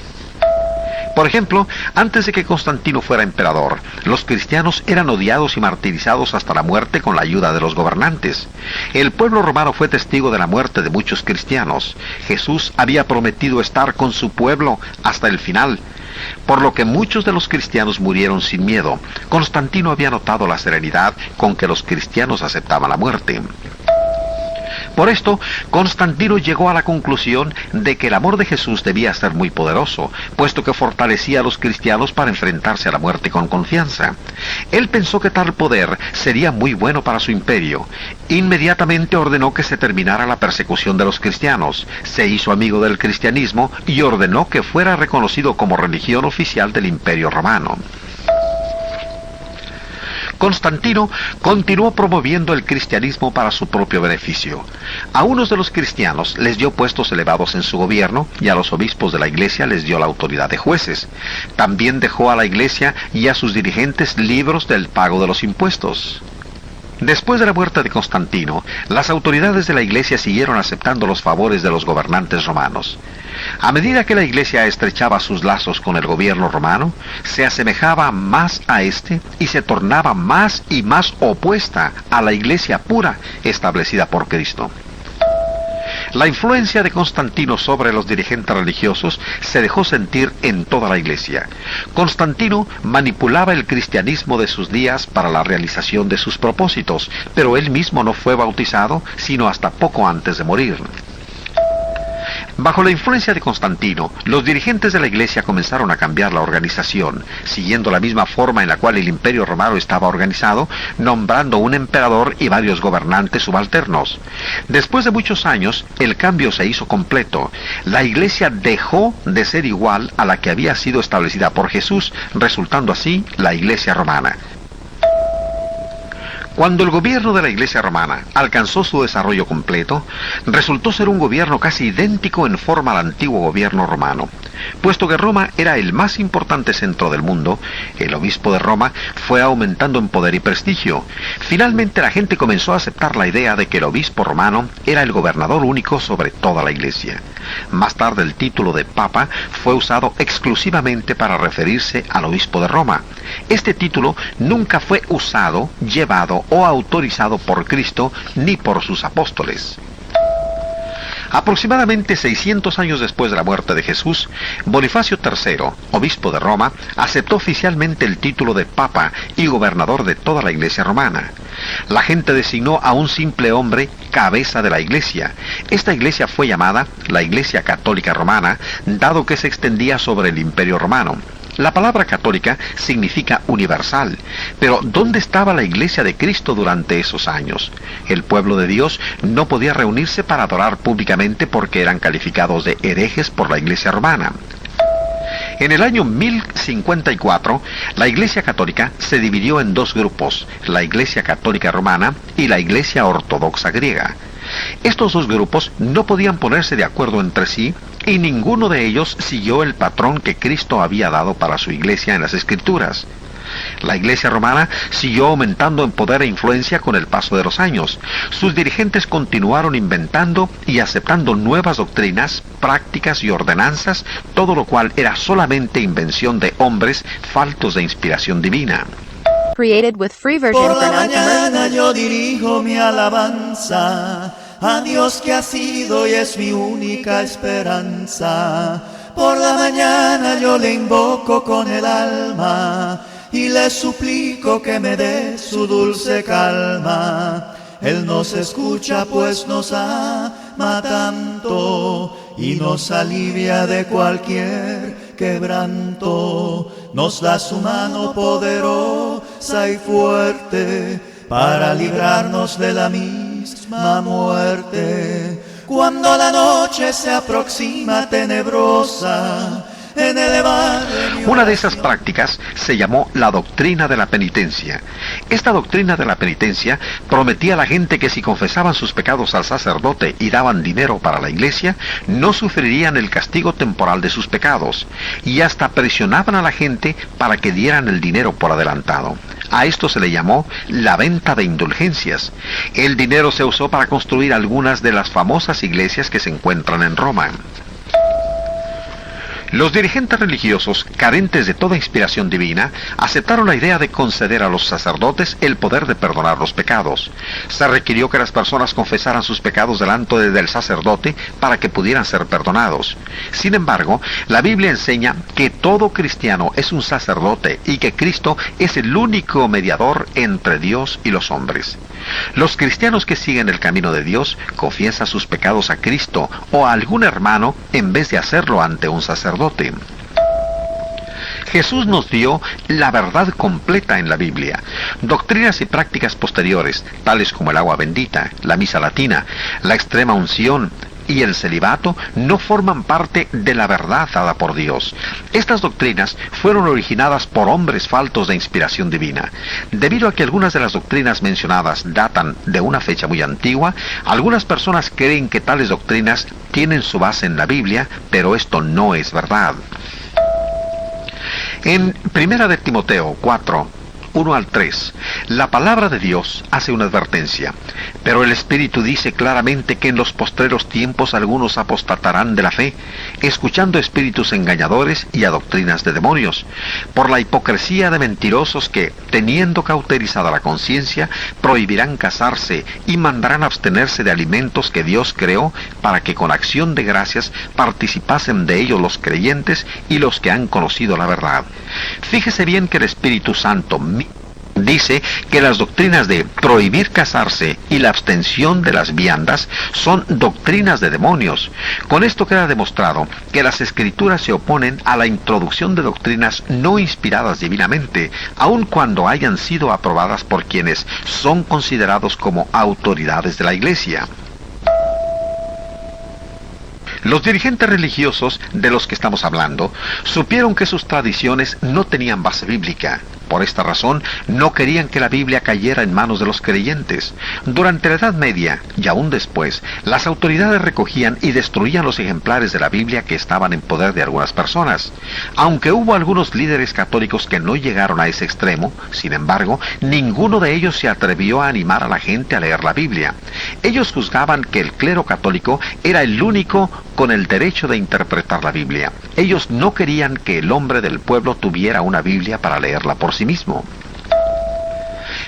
Por ejemplo, antes de que Constantino fuera emperador, los cristianos eran odiados y martirizados hasta la muerte con la ayuda de los gobernantes. El pueblo romano fue testigo de la muerte de muchos cristianos. Jesús había prometido estar con su pueblo hasta el final, por lo que muchos de los cristianos murieron sin miedo. Constantino había notado la serenidad con que los cristianos aceptaban la muerte. Por esto, Constantino llegó a la conclusión de que el amor de Jesús debía ser muy poderoso, puesto que fortalecía a los cristianos para enfrentarse a la muerte con confianza. Él pensó que tal poder sería muy bueno para su imperio. Inmediatamente ordenó que se terminara la persecución de los cristianos, se hizo amigo del cristianismo y ordenó que fuera reconocido como religión oficial del Imperio Romano. Constantino continuó promoviendo el cristianismo para su propio beneficio. A unos de los cristianos les dio puestos elevados en su gobierno y a los obispos de la iglesia les dio la autoridad de jueces. También dejó a la iglesia y a sus dirigentes libros del pago de los impuestos. Después de la muerte de Constantino, las autoridades de la iglesia siguieron aceptando los favores de los gobernantes romanos. A medida que la iglesia estrechaba sus lazos con el gobierno romano, se asemejaba más a este y se tornaba más y más opuesta a la iglesia pura establecida por Cristo. La influencia de Constantino sobre los dirigentes religiosos se dejó sentir en toda la iglesia. Constantino manipulaba el cristianismo de sus días para la realización de sus propósitos, pero él mismo no fue bautizado sino hasta poco antes de morir. Bajo la influencia de Constantino, los dirigentes de la iglesia comenzaron a cambiar la organización, siguiendo la misma forma en la cual el Imperio Romano estaba organizado, nombrando un emperador y varios gobernantes subalternos. Después de muchos años, el cambio se hizo completo. La iglesia dejó de ser igual a la que había sido establecida por Jesús, resultando así la iglesia romana. Cuando el gobierno de la Iglesia romana alcanzó su desarrollo completo, resultó ser un gobierno casi idéntico en forma al antiguo gobierno romano. Puesto que Roma era el más importante centro del mundo, el obispo de Roma fue aumentando en poder y prestigio. Finalmente la gente comenzó a aceptar la idea de que el obispo romano era el gobernador único sobre toda la iglesia. Más tarde el título de Papa fue usado exclusivamente para referirse al obispo de Roma. Este título nunca fue usado, llevado o autorizado por Cristo ni por sus apóstoles. Aproximadamente 600 años después de la muerte de Jesús, Bonifacio III, obispo de Roma, aceptó oficialmente el título de Papa y gobernador de toda la Iglesia romana. La gente designó a un simple hombre cabeza de la Iglesia. Esta Iglesia fue llamada la Iglesia Católica Romana, dado que se extendía sobre el Imperio Romano. La palabra católica significa universal, pero ¿dónde estaba la iglesia de Cristo durante esos años? El pueblo de Dios no podía reunirse para adorar públicamente porque eran calificados de herejes por la iglesia romana. En el año 1054, la Iglesia Católica se dividió en dos grupos, la Iglesia Católica Romana y la Iglesia Ortodoxa Griega. Estos dos grupos no podían ponerse de acuerdo entre sí y ninguno de ellos siguió el patrón que Cristo había dado para su iglesia en las Escrituras. La iglesia romana siguió aumentando en poder e influencia con el paso de los años. Sus dirigentes continuaron inventando y aceptando nuevas doctrinas, prácticas y ordenanzas, todo lo cual era solamente invención de hombres faltos de inspiración divina. Created with free version Por for la non-commercial. mañana yo dirijo mi alabanza a Dios que ha sido y es mi única esperanza. Por la mañana yo le invoco con el alma y le suplico que me dé su dulce calma. Él nos escucha pues nos ama tanto y nos alivia de cualquier quebranto. Nos da su mano poderosa y fuerte para librarnos de la misma muerte. Cuando la noche se aproxima tenebrosa, en elevar mi Una de esas oración. prácticas se llamó la doctrina de la penitencia. Esta doctrina de la penitencia prometía a la gente que si confesaban sus pecados al sacerdote y daban dinero para la iglesia, no sufrirían el castigo temporal de sus pecados, y hasta presionaban a la gente para que dieran el dinero por adelantado. A esto se le llamó la venta de indulgencias. El dinero se usó para construir algunas de las famosas iglesias que se encuentran en Roma. Los dirigentes religiosos, carentes de toda inspiración divina, aceptaron la idea de conceder a los sacerdotes el poder de perdonar los pecados. Se requirió que las personas confesaran sus pecados delante del sacerdote para que pudieran ser perdonados. Sin embargo, la Biblia enseña que todo cristiano es un sacerdote y que Cristo es el único mediador entre Dios y los hombres. Los cristianos que siguen el camino de Dios confiesan sus pecados a Cristo o a algún hermano en vez de hacerlo ante un sacerdote. Jesús nos dio la verdad completa en la Biblia. Doctrinas y prácticas posteriores, tales como el agua bendita, la misa latina, la extrema unción y el celibato, no forman parte de la verdad dada por Dios. Estas doctrinas fueron originadas por hombres faltos de inspiración divina. Debido a que algunas de las doctrinas mencionadas datan de una fecha muy antigua, algunas personas creen que tales doctrinas tienen su base en la Biblia, pero esto no es verdad. En 1 de Timoteo 4, 1 al 3, la palabra de Dios hace una advertencia, pero el Espíritu dice claramente que en los postreros tiempos algunos apostatarán de la fe, escuchando espíritus engañadores y a doctrinas de demonios, por la hipocresía de mentirosos que, teniendo cauterizada la conciencia, prohibirán casarse y mandarán abstenerse de alimentos que Dios creó para que con acción de gracias participasen de ellos los creyentes y los que han conocido la verdad. Fíjese bien que el Espíritu Santo dice que las doctrinas de prohibir casarse y la abstención de las viandas son doctrinas de demonios. Con esto queda demostrado que las Escrituras se oponen a la introducción de doctrinas no inspiradas divinamente, aun cuando hayan sido aprobadas por quienes son considerados como autoridades de la Iglesia. Los dirigentes religiosos de los que estamos hablando supieron que sus tradiciones no tenían base bíblica. Por esta razón, no querían que la Biblia cayera en manos de los creyentes. Durante la Edad Media, y aún después, las autoridades recogían y destruían los ejemplares de la Biblia que estaban en poder de algunas personas. Aunque hubo algunos líderes católicos que no llegaron a ese extremo, sin embargo, ninguno de ellos se atrevió a animar a la gente a leer la Biblia. Ellos juzgaban que el clero católico era el único con el derecho de interpretar la Biblia. Ellos no querían que el hombre del pueblo tuviera una Biblia para leerla por sí mismo.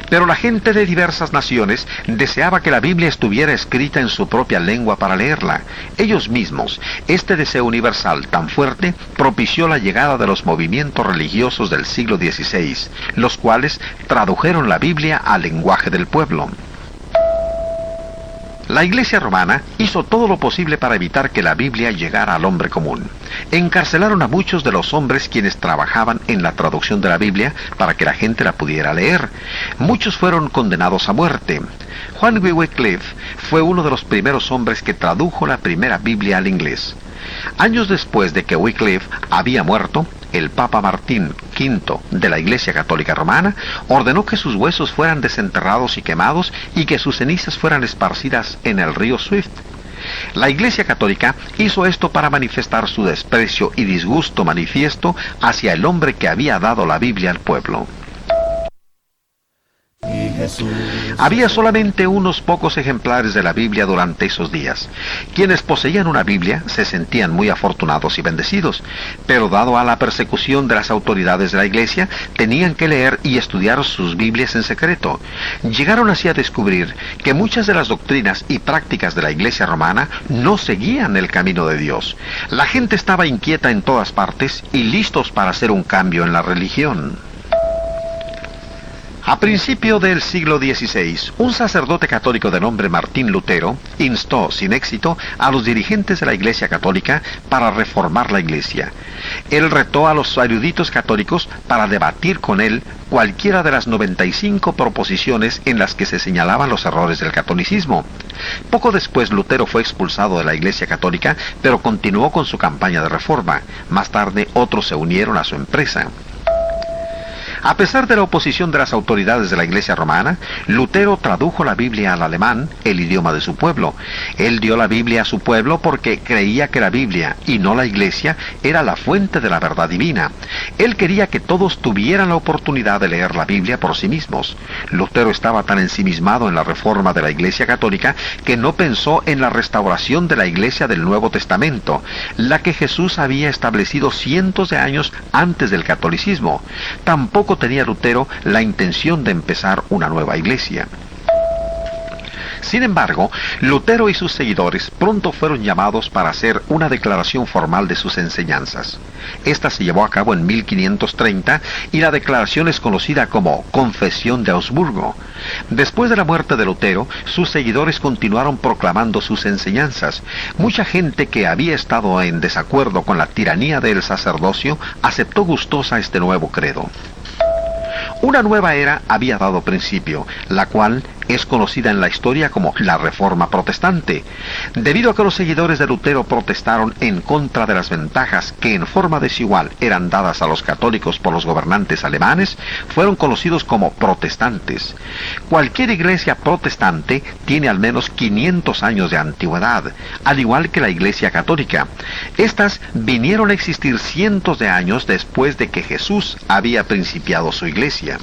Pero la gente de diversas naciones deseaba que la Biblia estuviera escrita en su propia lengua para leerla. Ellos mismos, este deseo universal tan fuerte, propició la llegada de los movimientos religiosos del siglo XVI, los cuales tradujeron la Biblia al lenguaje del pueblo. La Iglesia romana hizo todo lo posible para evitar que la Biblia llegara al hombre común. Encarcelaron a muchos de los hombres quienes trabajaban en la traducción de la Biblia para que la gente la pudiera leer. Muchos fueron condenados a muerte. Juan Wycliffe fue uno de los primeros hombres que tradujo la primera Biblia al inglés. Años después de que Wycliffe había muerto, el Papa Martín V de la Iglesia Católica Romana ordenó que sus huesos fueran desenterrados y quemados y que sus cenizas fueran esparcidas en el río Swift. La Iglesia Católica hizo esto para manifestar su desprecio y disgusto manifiesto hacia el hombre que había dado la Biblia al pueblo. Había solamente unos pocos ejemplares de la Biblia durante esos días. Quienes poseían una Biblia se sentían muy afortunados y bendecidos, pero dado a la persecución de las autoridades de la Iglesia, tenían que leer y estudiar sus Biblias en secreto. Llegaron así a descubrir que muchas de las doctrinas y prácticas de la Iglesia romana no seguían el camino de Dios. La gente estaba inquieta en todas partes y listos para hacer un cambio en la religión. A principio del siglo XVI, un sacerdote católico de nombre Martín Lutero instó, sin éxito, a los dirigentes de la Iglesia Católica para reformar la Iglesia. Él retó a los eruditos católicos para debatir con él cualquiera de las 95 proposiciones en las que se señalaban los errores del catolicismo. Poco después Lutero fue expulsado de la Iglesia Católica, pero continuó con su campaña de reforma. Más tarde otros se unieron a su empresa. A pesar de la oposición de las autoridades de la Iglesia romana, Lutero tradujo la Biblia al alemán, el idioma de su pueblo. Él dio la Biblia a su pueblo porque creía que la Biblia, y no la Iglesia, era la fuente de la verdad divina. Él quería que todos tuvieran la oportunidad de leer la Biblia por sí mismos. Lutero estaba tan ensimismado en la reforma de la Iglesia Católica que no pensó en la restauración de la Iglesia del Nuevo Testamento, la que Jesús había establecido cientos de años antes del catolicismo. Tampoco tenía Lutero la intención de empezar una nueva iglesia. Sin embargo, Lutero y sus seguidores pronto fueron llamados para hacer una declaración formal de sus enseñanzas. Esta se llevó a cabo en 1530 y la declaración es conocida como Confesión de Augsburgo. Después de la muerte de Lutero, sus seguidores continuaron proclamando sus enseñanzas. Mucha gente que había estado en desacuerdo con la tiranía del sacerdocio aceptó gustosa este nuevo credo. Una nueva era había dado principio, la cual es conocida en la historia como la Reforma Protestante. Debido a que los seguidores de Lutero protestaron en contra de las ventajas que en forma desigual eran dadas a los católicos por los gobernantes alemanes, fueron conocidos como protestantes. Cualquier iglesia protestante tiene al menos 500 años de antigüedad, al igual que la Iglesia Católica. Estas vinieron a existir cientos de años después de que Jesús había principiado su iglesia.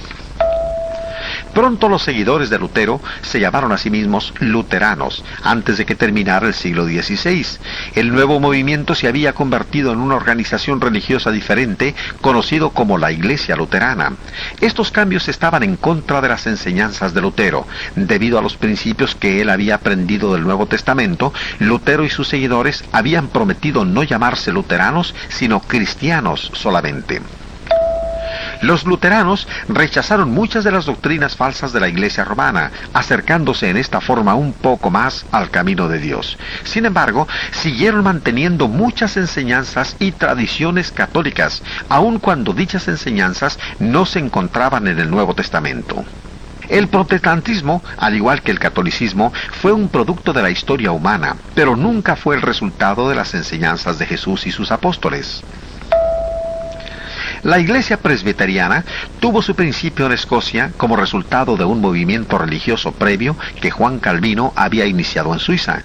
Pronto los seguidores de Lutero se llamaron a sí mismos luteranos, antes de que terminara el siglo XVI. El nuevo movimiento se había convertido en una organización religiosa diferente, conocido como la Iglesia Luterana. Estos cambios estaban en contra de las enseñanzas de Lutero. Debido a los principios que él había aprendido del Nuevo Testamento, Lutero y sus seguidores habían prometido no llamarse luteranos, sino cristianos solamente. Los luteranos rechazaron muchas de las doctrinas falsas de la Iglesia romana, acercándose en esta forma un poco más al camino de Dios. Sin embargo, siguieron manteniendo muchas enseñanzas y tradiciones católicas, aun cuando dichas enseñanzas no se encontraban en el Nuevo Testamento. El protestantismo, al igual que el catolicismo, fue un producto de la historia humana, pero nunca fue el resultado de las enseñanzas de Jesús y sus apóstoles. La Iglesia presbiteriana tuvo su principio en Escocia como resultado de un movimiento religioso previo que Juan Calvino había iniciado en Suiza.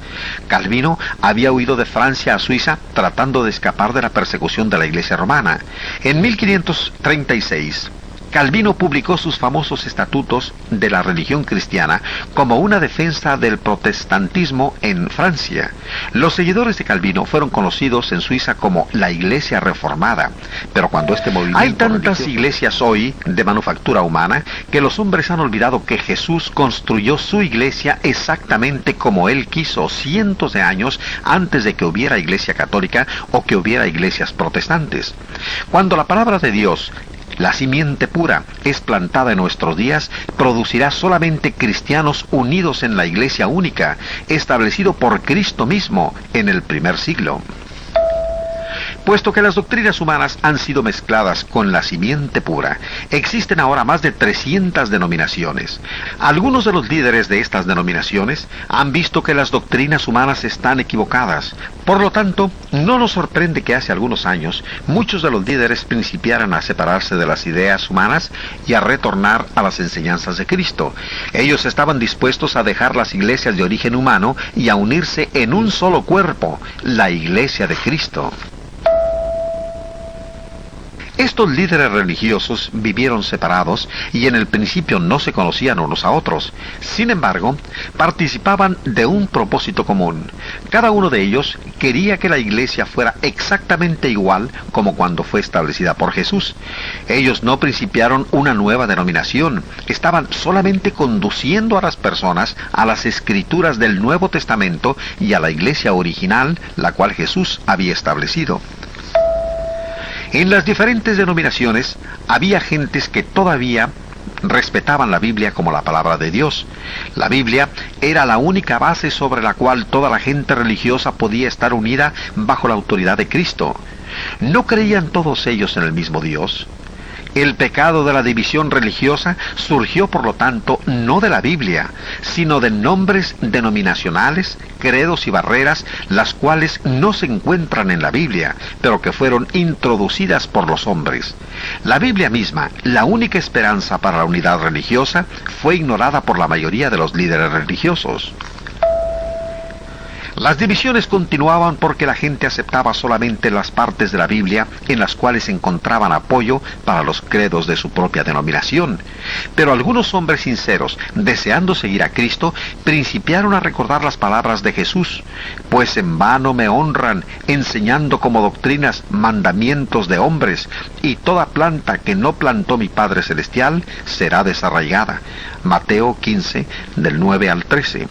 Calvino había huido de Francia a Suiza tratando de escapar de la persecución de la Iglesia romana. En 1536, Calvino publicó sus famosos estatutos de la religión cristiana como una defensa del protestantismo en Francia. Los seguidores de Calvino fueron conocidos en Suiza como la Iglesia Reformada, pero cuando este movimiento... Hay tantas iglesias hoy de manufactura humana que los hombres han olvidado que Jesús construyó su iglesia exactamente como Él quiso cientos de años antes de que hubiera iglesia católica o que hubiera iglesias protestantes. Cuando la palabra de Dios, la simiente pura, es plantada en nuestros días, producirá solamente cristianos unidos en la iglesia única, establecido por Cristo mismo en el primer siglo. Puesto que las doctrinas humanas han sido mezcladas con la simiente pura, existen ahora más de 300 denominaciones. Algunos de los líderes de estas denominaciones han visto que las doctrinas humanas están equivocadas. Por lo tanto, no nos sorprende que hace algunos años muchos de los líderes principiaran a separarse de las ideas humanas y a retornar a las enseñanzas de Cristo. Ellos estaban dispuestos a dejar las iglesias de origen humano y a unirse en un solo cuerpo, la Iglesia de Cristo. Estos líderes religiosos vivieron separados y en el principio no se conocían unos a otros. Sin embargo, participaban de un propósito común. Cada uno de ellos quería que la iglesia fuera exactamente igual como cuando fue establecida por Jesús. Ellos no principiaron una nueva denominación, estaban solamente conduciendo a las personas a las escrituras del Nuevo Testamento y a la iglesia original, la cual Jesús había establecido. En las diferentes denominaciones había gentes que todavía respetaban la Biblia como la palabra de Dios. La Biblia era la única base sobre la cual toda la gente religiosa podía estar unida bajo la autoridad de Cristo. ¿No creían todos ellos en el mismo Dios? El pecado de la división religiosa surgió, por lo tanto, no de la Biblia, sino de nombres denominacionales, credos y barreras, las cuales no se encuentran en la Biblia, pero que fueron introducidas por los hombres. La Biblia misma, la única esperanza para la unidad religiosa, fue ignorada por la mayoría de los líderes religiosos. Las divisiones continuaban porque la gente aceptaba solamente las partes de la Biblia en las cuales encontraban apoyo para los credos de su propia denominación. Pero algunos hombres sinceros, deseando seguir a Cristo, principiaron a recordar las palabras de Jesús: pues en vano me honran, enseñando como doctrinas mandamientos de hombres, y toda planta que no plantó mi Padre Celestial será desarraigada. Mateo 15, del 9 al 13.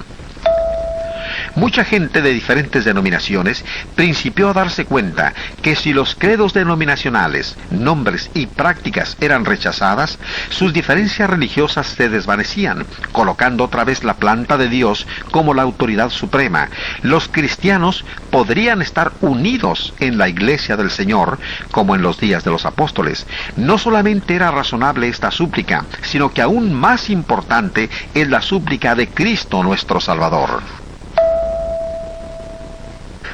Mucha gente de diferentes denominaciones principió a darse cuenta que si los credos denominacionales, nombres y prácticas eran rechazadas, sus diferencias religiosas se desvanecían, colocando otra vez la planta de Dios como la autoridad suprema. Los cristianos podrían estar unidos en la iglesia del Señor, como en los días de los apóstoles. No solamente era razonable esta súplica, sino que aún más importante es la súplica de Cristo nuestro Salvador.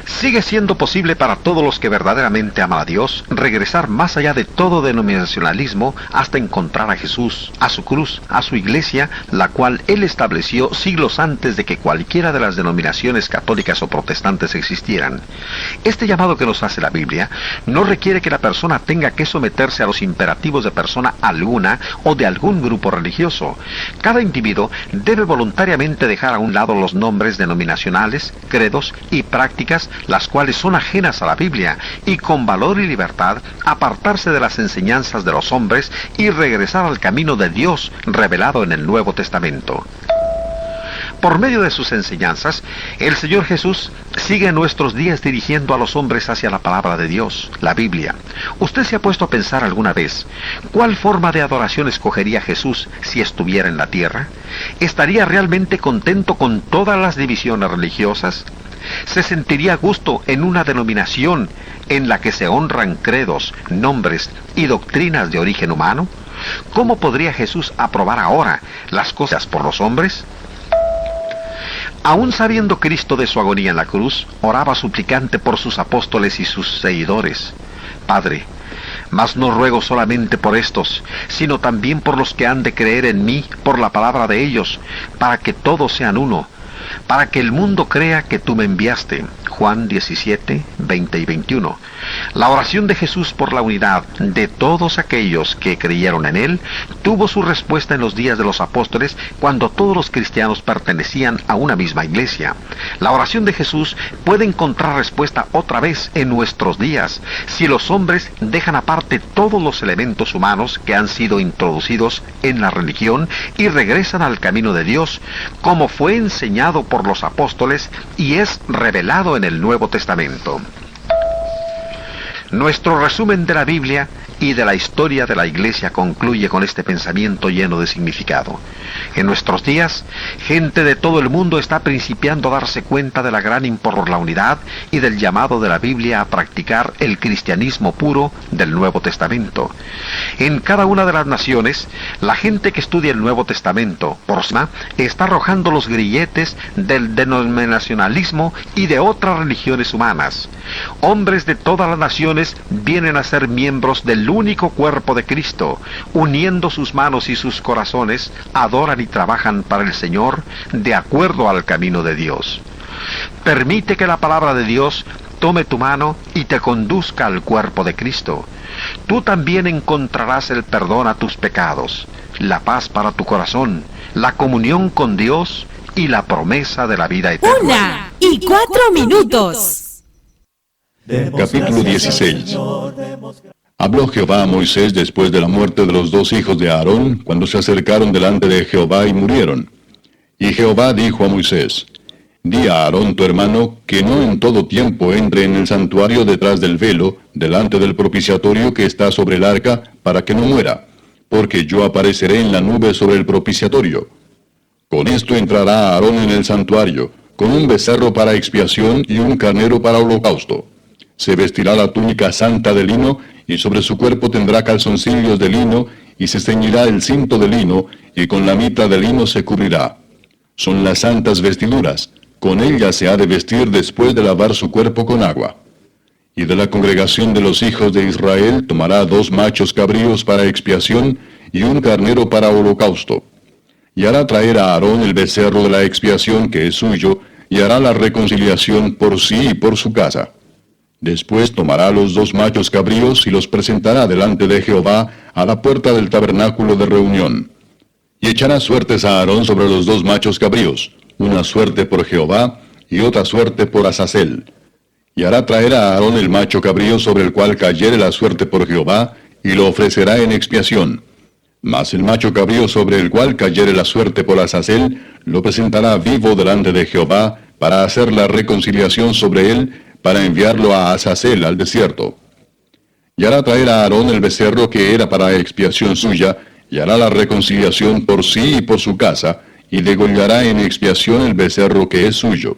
Sigue siendo posible para todos los que verdaderamente aman a Dios regresar más allá de todo denominacionalismo hasta encontrar a Jesús, a su cruz, a su iglesia, la cual Él estableció siglos antes de que cualquiera de las denominaciones católicas o protestantes existieran. Este llamado que nos hace la Biblia no requiere que la persona tenga que someterse a los imperativos de persona alguna o de algún grupo religioso. Cada individuo debe voluntariamente dejar a un lado los nombres denominacionales, credos y prácticas las cuales son ajenas a la Biblia, y con valor y libertad apartarse de las enseñanzas de los hombres y regresar al camino de Dios revelado en el Nuevo Testamento. Por medio de sus enseñanzas, el Señor Jesús sigue en nuestros días dirigiendo a los hombres hacia la palabra de Dios, la Biblia. ¿Usted se ha puesto a pensar alguna vez cuál forma de adoración escogería Jesús si estuviera en la tierra? ¿Estaría realmente contento con todas las divisiones religiosas? ¿Se sentiría a gusto en una denominación en la que se honran credos, nombres y doctrinas de origen humano? ¿Cómo podría Jesús aprobar ahora las cosas por los hombres? Aún sabiendo Cristo de su agonía en la cruz, oraba suplicante por sus apóstoles y sus seguidores: Padre, mas no ruego solamente por estos, sino también por los que han de creer en mí por la palabra de ellos, para que todos sean uno, para que el mundo crea que tú me enviaste. Juan 17, 20 y 21. La oración de Jesús por la unidad de todos aquellos que creyeron en Él tuvo su respuesta en los días de los apóstoles, cuando todos los cristianos pertenecían a una misma iglesia. La oración de Jesús puede encontrar respuesta otra vez en nuestros días, si los hombres dejan aparte todos los elementos humanos que han sido introducidos en la religión y regresan al camino de Dios, como fue enseñado por los apóstoles y es revelado en el Nuevo Testamento. Nuestro resumen de la Biblia y de la historia de la Iglesia concluye con este pensamiento lleno de significado. En nuestros días, gente de todo el mundo está principiando a darse cuenta de la gran importancia por la unidad y del llamado de la Biblia a practicar el cristianismo puro del Nuevo Testamento. En cada una de las naciones, la gente que estudia el Nuevo Testamento, por sí, está arrojando los grilletes del denominacionalismo y de otras religiones humanas. Hombres de todas las naciones vienen a ser miembros del único cuerpo de Cristo, uniendo sus manos y sus corazones, adoran y trabajan para el Señor de acuerdo al camino de Dios. Permite que la palabra de Dios tome tu mano y te conduzca al cuerpo de Cristo. Tú también encontrarás el perdón a tus pecados, la paz para tu corazón, la comunión con Dios y la promesa de la vida eterna. 1:04. Capítulo 16. Habló Jehová a Moisés después de la muerte de los dos hijos de Aarón, cuando se acercaron delante de Jehová y murieron. Y Jehová dijo a Moisés: Di a Aarón tu hermano que no en todo tiempo entre en el santuario detrás del velo, delante del propiciatorio que está sobre el arca, para que no muera, porque yo apareceré en la nube sobre el propiciatorio. Con esto entrará Aarón en el santuario, con un becerro para expiación y un carnero para holocausto. Se vestirá la túnica santa de lino, y sobre su cuerpo tendrá calzoncillos de lino, y se ceñirá el cinto de lino, y con la mitra de lino se cubrirá. Son las santas vestiduras. Con ella se ha de vestir después de lavar su cuerpo con agua. Y de la congregación de los hijos de Israel tomará 2 machos cabríos para expiación y un carnero para holocausto. Y hará traer a Aarón el becerro de la expiación que es suyo, y hará la reconciliación por sí y por su casa. Después tomará los 2 machos cabríos y los presentará delante de Jehová a la puerta del tabernáculo de reunión. Y echará suertes a Aarón sobre los 2 machos cabríos, una suerte por Jehová y otra suerte por Azazel. Y hará traer a Aarón el macho cabrío sobre el cual cayere la suerte por Jehová, y lo ofrecerá en expiación. Mas el macho cabrío sobre el cual cayere la suerte por Azazel, lo presentará vivo delante de Jehová, para hacer la reconciliación sobre él, para enviarlo a Azazel al desierto. Y hará traer a Aarón el becerro que era para expiación suya, y hará la reconciliación por sí y por su casa, y degollará en expiación el becerro que es suyo.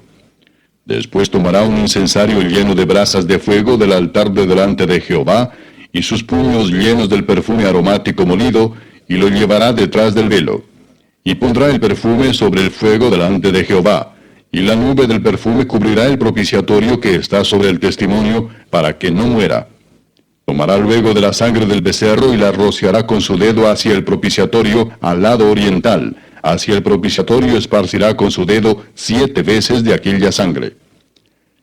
Después tomará un incensario lleno de brasas de fuego del altar de delante de Jehová, y sus puños llenos del perfume aromático molido, y lo llevará detrás del velo. Y pondrá el perfume sobre el fuego delante de Jehová, y la nube del perfume cubrirá el propiciatorio que está sobre el testimonio, para que no muera. Tomará luego de la sangre del becerro y la rociará con su dedo hacia el propiciatorio al lado oriental. Hacia el propiciatorio esparcirá con su dedo 7 veces de aquella sangre.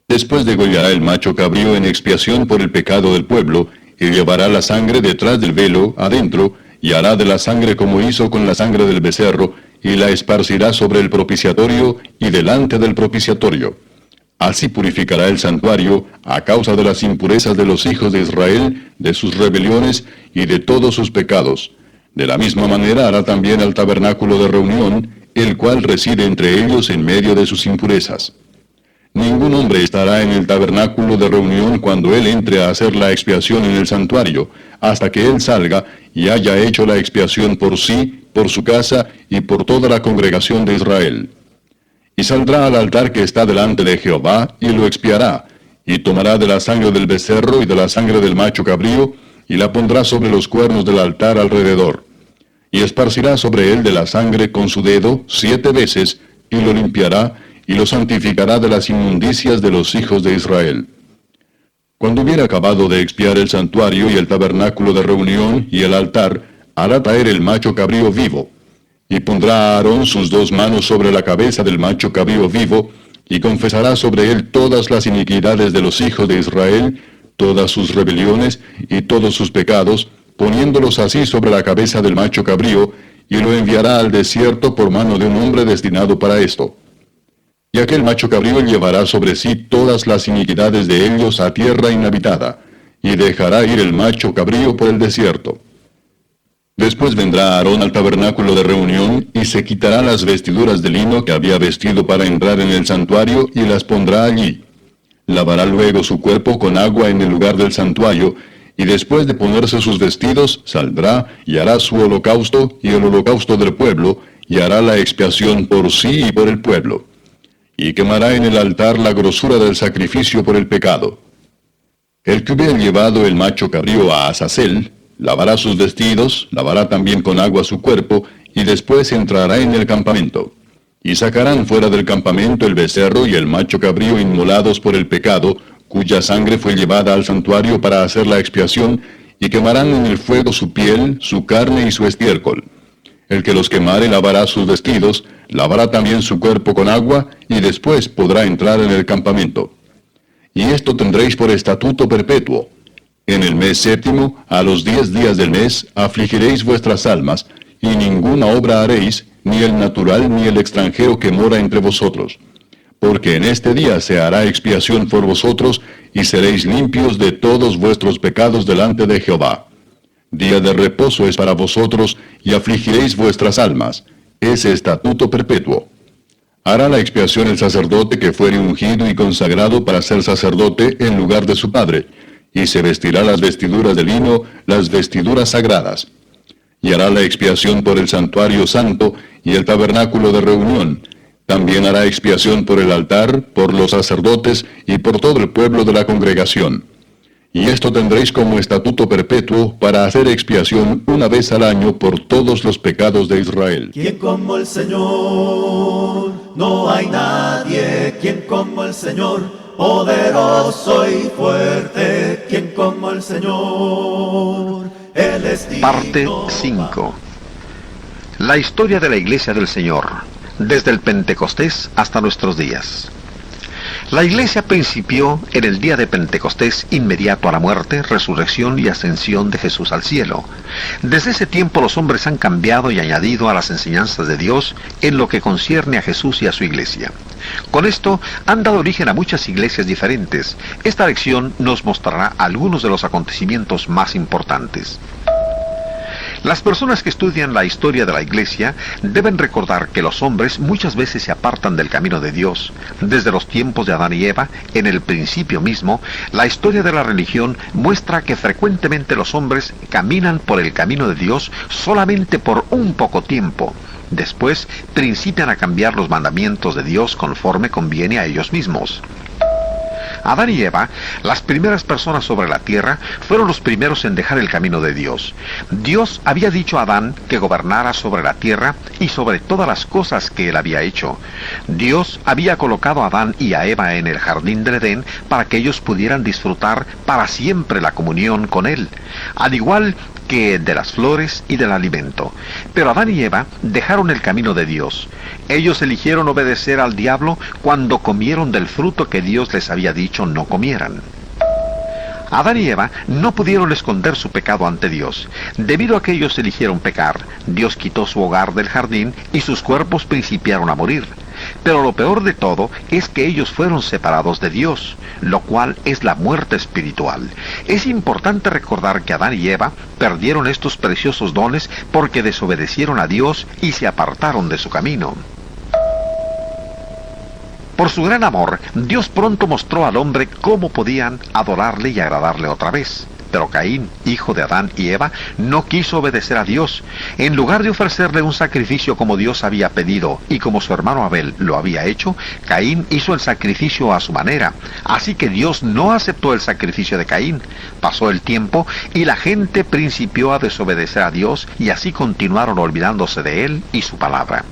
Después degollará el macho cabrío en expiación por el pecado del pueblo, y llevará la sangre detrás del velo, adentro, y hará de la sangre como hizo con la sangre del becerro, y la esparcirá sobre el propiciatorio y delante del propiciatorio. Así purificará el santuario a causa de las impurezas de los hijos de Israel, de sus rebeliones y de todos sus pecados. De la misma manera hará también al tabernáculo de reunión, el cual reside entre ellos en medio de sus impurezas. Ningún hombre estará en el tabernáculo de reunión cuando él entre a hacer la expiación en el santuario, hasta que él salga y haya hecho la expiación por sí, por su casa y por toda la congregación de Israel. Y saldrá al altar que está delante de Jehová, y lo expiará, y tomará de la sangre del becerro y de la sangre del macho cabrío, y la pondrá sobre los cuernos del altar alrededor. Y esparcirá sobre él de la sangre con su dedo 7 veces, y lo limpiará, y lo santificará de las inmundicias de los hijos de Israel. Cuando hubiera acabado de expiar el santuario y el tabernáculo de reunión y el altar, hará traer el macho cabrío vivo, y pondrá a Aarón sus 2 manos sobre la cabeza del macho cabrío vivo, y confesará sobre él todas las iniquidades de los hijos de Israel, todas sus rebeliones y todos sus pecados, poniéndolos así sobre la cabeza del macho cabrío, y lo enviará al desierto por mano de un hombre destinado para esto. Y aquel macho cabrío llevará sobre sí todas las iniquidades de ellos a tierra inhabitada, y dejará ir el macho cabrío por el desierto. Después vendrá Aarón al tabernáculo de reunión, y se quitará las vestiduras de lino que había vestido para entrar en el santuario, y las pondrá allí. Lavará luego su cuerpo con agua en el lugar del santuario, Y después de ponerse sus vestidos, saldrá y hará su holocausto y el holocausto del pueblo, y hará la expiación por sí y por el pueblo. Y quemará en el altar la grosura del sacrificio por el pecado. El que hubiere llevado el macho cabrío a Azazel, lavará sus vestidos, lavará también con agua su cuerpo, y después entrará en el campamento. Y sacarán fuera del campamento el becerro y el macho cabrío inmolados por el pecado, cuya sangre fue llevada al santuario para hacer la expiación, y quemarán en el fuego su piel, su carne y su estiércol. El que los quemare lavará sus vestidos, lavará también su cuerpo con agua, y después podrá entrar en el campamento. Y esto tendréis por estatuto perpetuo. En el mes séptimo, a los 10 días del mes, afligiréis vuestras almas, y ninguna obra haréis, ni el natural ni el extranjero que mora entre vosotros. Porque en este día se hará expiación por vosotros, y seréis limpios de todos vuestros pecados delante de Jehová. Día de reposo es para vosotros, y afligiréis vuestras almas. Es estatuto perpetuo. Hará la expiación el sacerdote que fuere ungido y consagrado para ser sacerdote en lugar de su padre, y se vestirá las vestiduras de lino, las vestiduras sagradas. Y hará la expiación por el santuario santo y el tabernáculo de reunión. También hará expiación por el altar, por los sacerdotes y por todo el pueblo de la congregación. Y esto tendréis como estatuto perpetuo para hacer expiación una vez al año por todos los pecados de Israel. ¿Quién como el Señor? No hay nadie. ¿Quién como el Señor? Poderoso y fuerte. ¿Quién como el Señor? Él es digno. Parte 5. La historia de la Iglesia del Señor, desde el Pentecostés hasta nuestros días. La Iglesia principió en el día de Pentecostés inmediato a la muerte, resurrección y ascensión de Jesús al cielo. Desde ese tiempo los hombres han cambiado y añadido a las enseñanzas de Dios en lo que concierne a Jesús y a su Iglesia. Con esto han dado origen a muchas iglesias diferentes. Esta lección nos mostrará algunos de los acontecimientos más importantes. Las personas que estudian la historia de la Iglesia deben recordar que los hombres muchas veces se apartan del camino de Dios. Desde los tiempos de Adán y Eva, en el principio mismo, la historia de la religión muestra que frecuentemente los hombres caminan por el camino de Dios solamente por un poco tiempo. Después, principian a cambiar los mandamientos de Dios conforme conviene a ellos mismos. Adán y Eva, las primeras personas sobre la tierra, fueron los primeros en dejar el camino de Dios. Dios había dicho a Adán que gobernara sobre la tierra y sobre todas las cosas que él había hecho. Dios había colocado a Adán y a Eva en el jardín del Edén para que ellos pudieran disfrutar para siempre la comunión con él, al igual que de las flores y del alimento. Pero Adán y Eva dejaron el camino de Dios. Ellos eligieron obedecer al diablo cuando comieron del fruto que Dios les había dicho no comieran. Adán y Eva no pudieron esconder su pecado ante Dios. Debido a que ellos eligieron pecar, Dios quitó su hogar del jardín y sus cuerpos principiaron a morir. Pero lo peor de todo es que ellos fueron separados de Dios, lo cual es la muerte espiritual. Es importante recordar que Adán y Eva perdieron estos preciosos dones porque desobedecieron a Dios y se apartaron de su camino. Por su gran amor, Dios pronto mostró al hombre cómo podían adorarle y agradarle otra vez. Pero Caín, hijo de Adán y Eva, no quiso obedecer a Dios. En lugar de ofrecerle un sacrificio como Dios había pedido y como su hermano Abel lo había hecho, Caín hizo el sacrificio a su manera. Así que Dios no aceptó el sacrificio de Caín. Pasó el tiempo y la gente principió a desobedecer a Dios y así continuaron olvidándose de él y su palabra.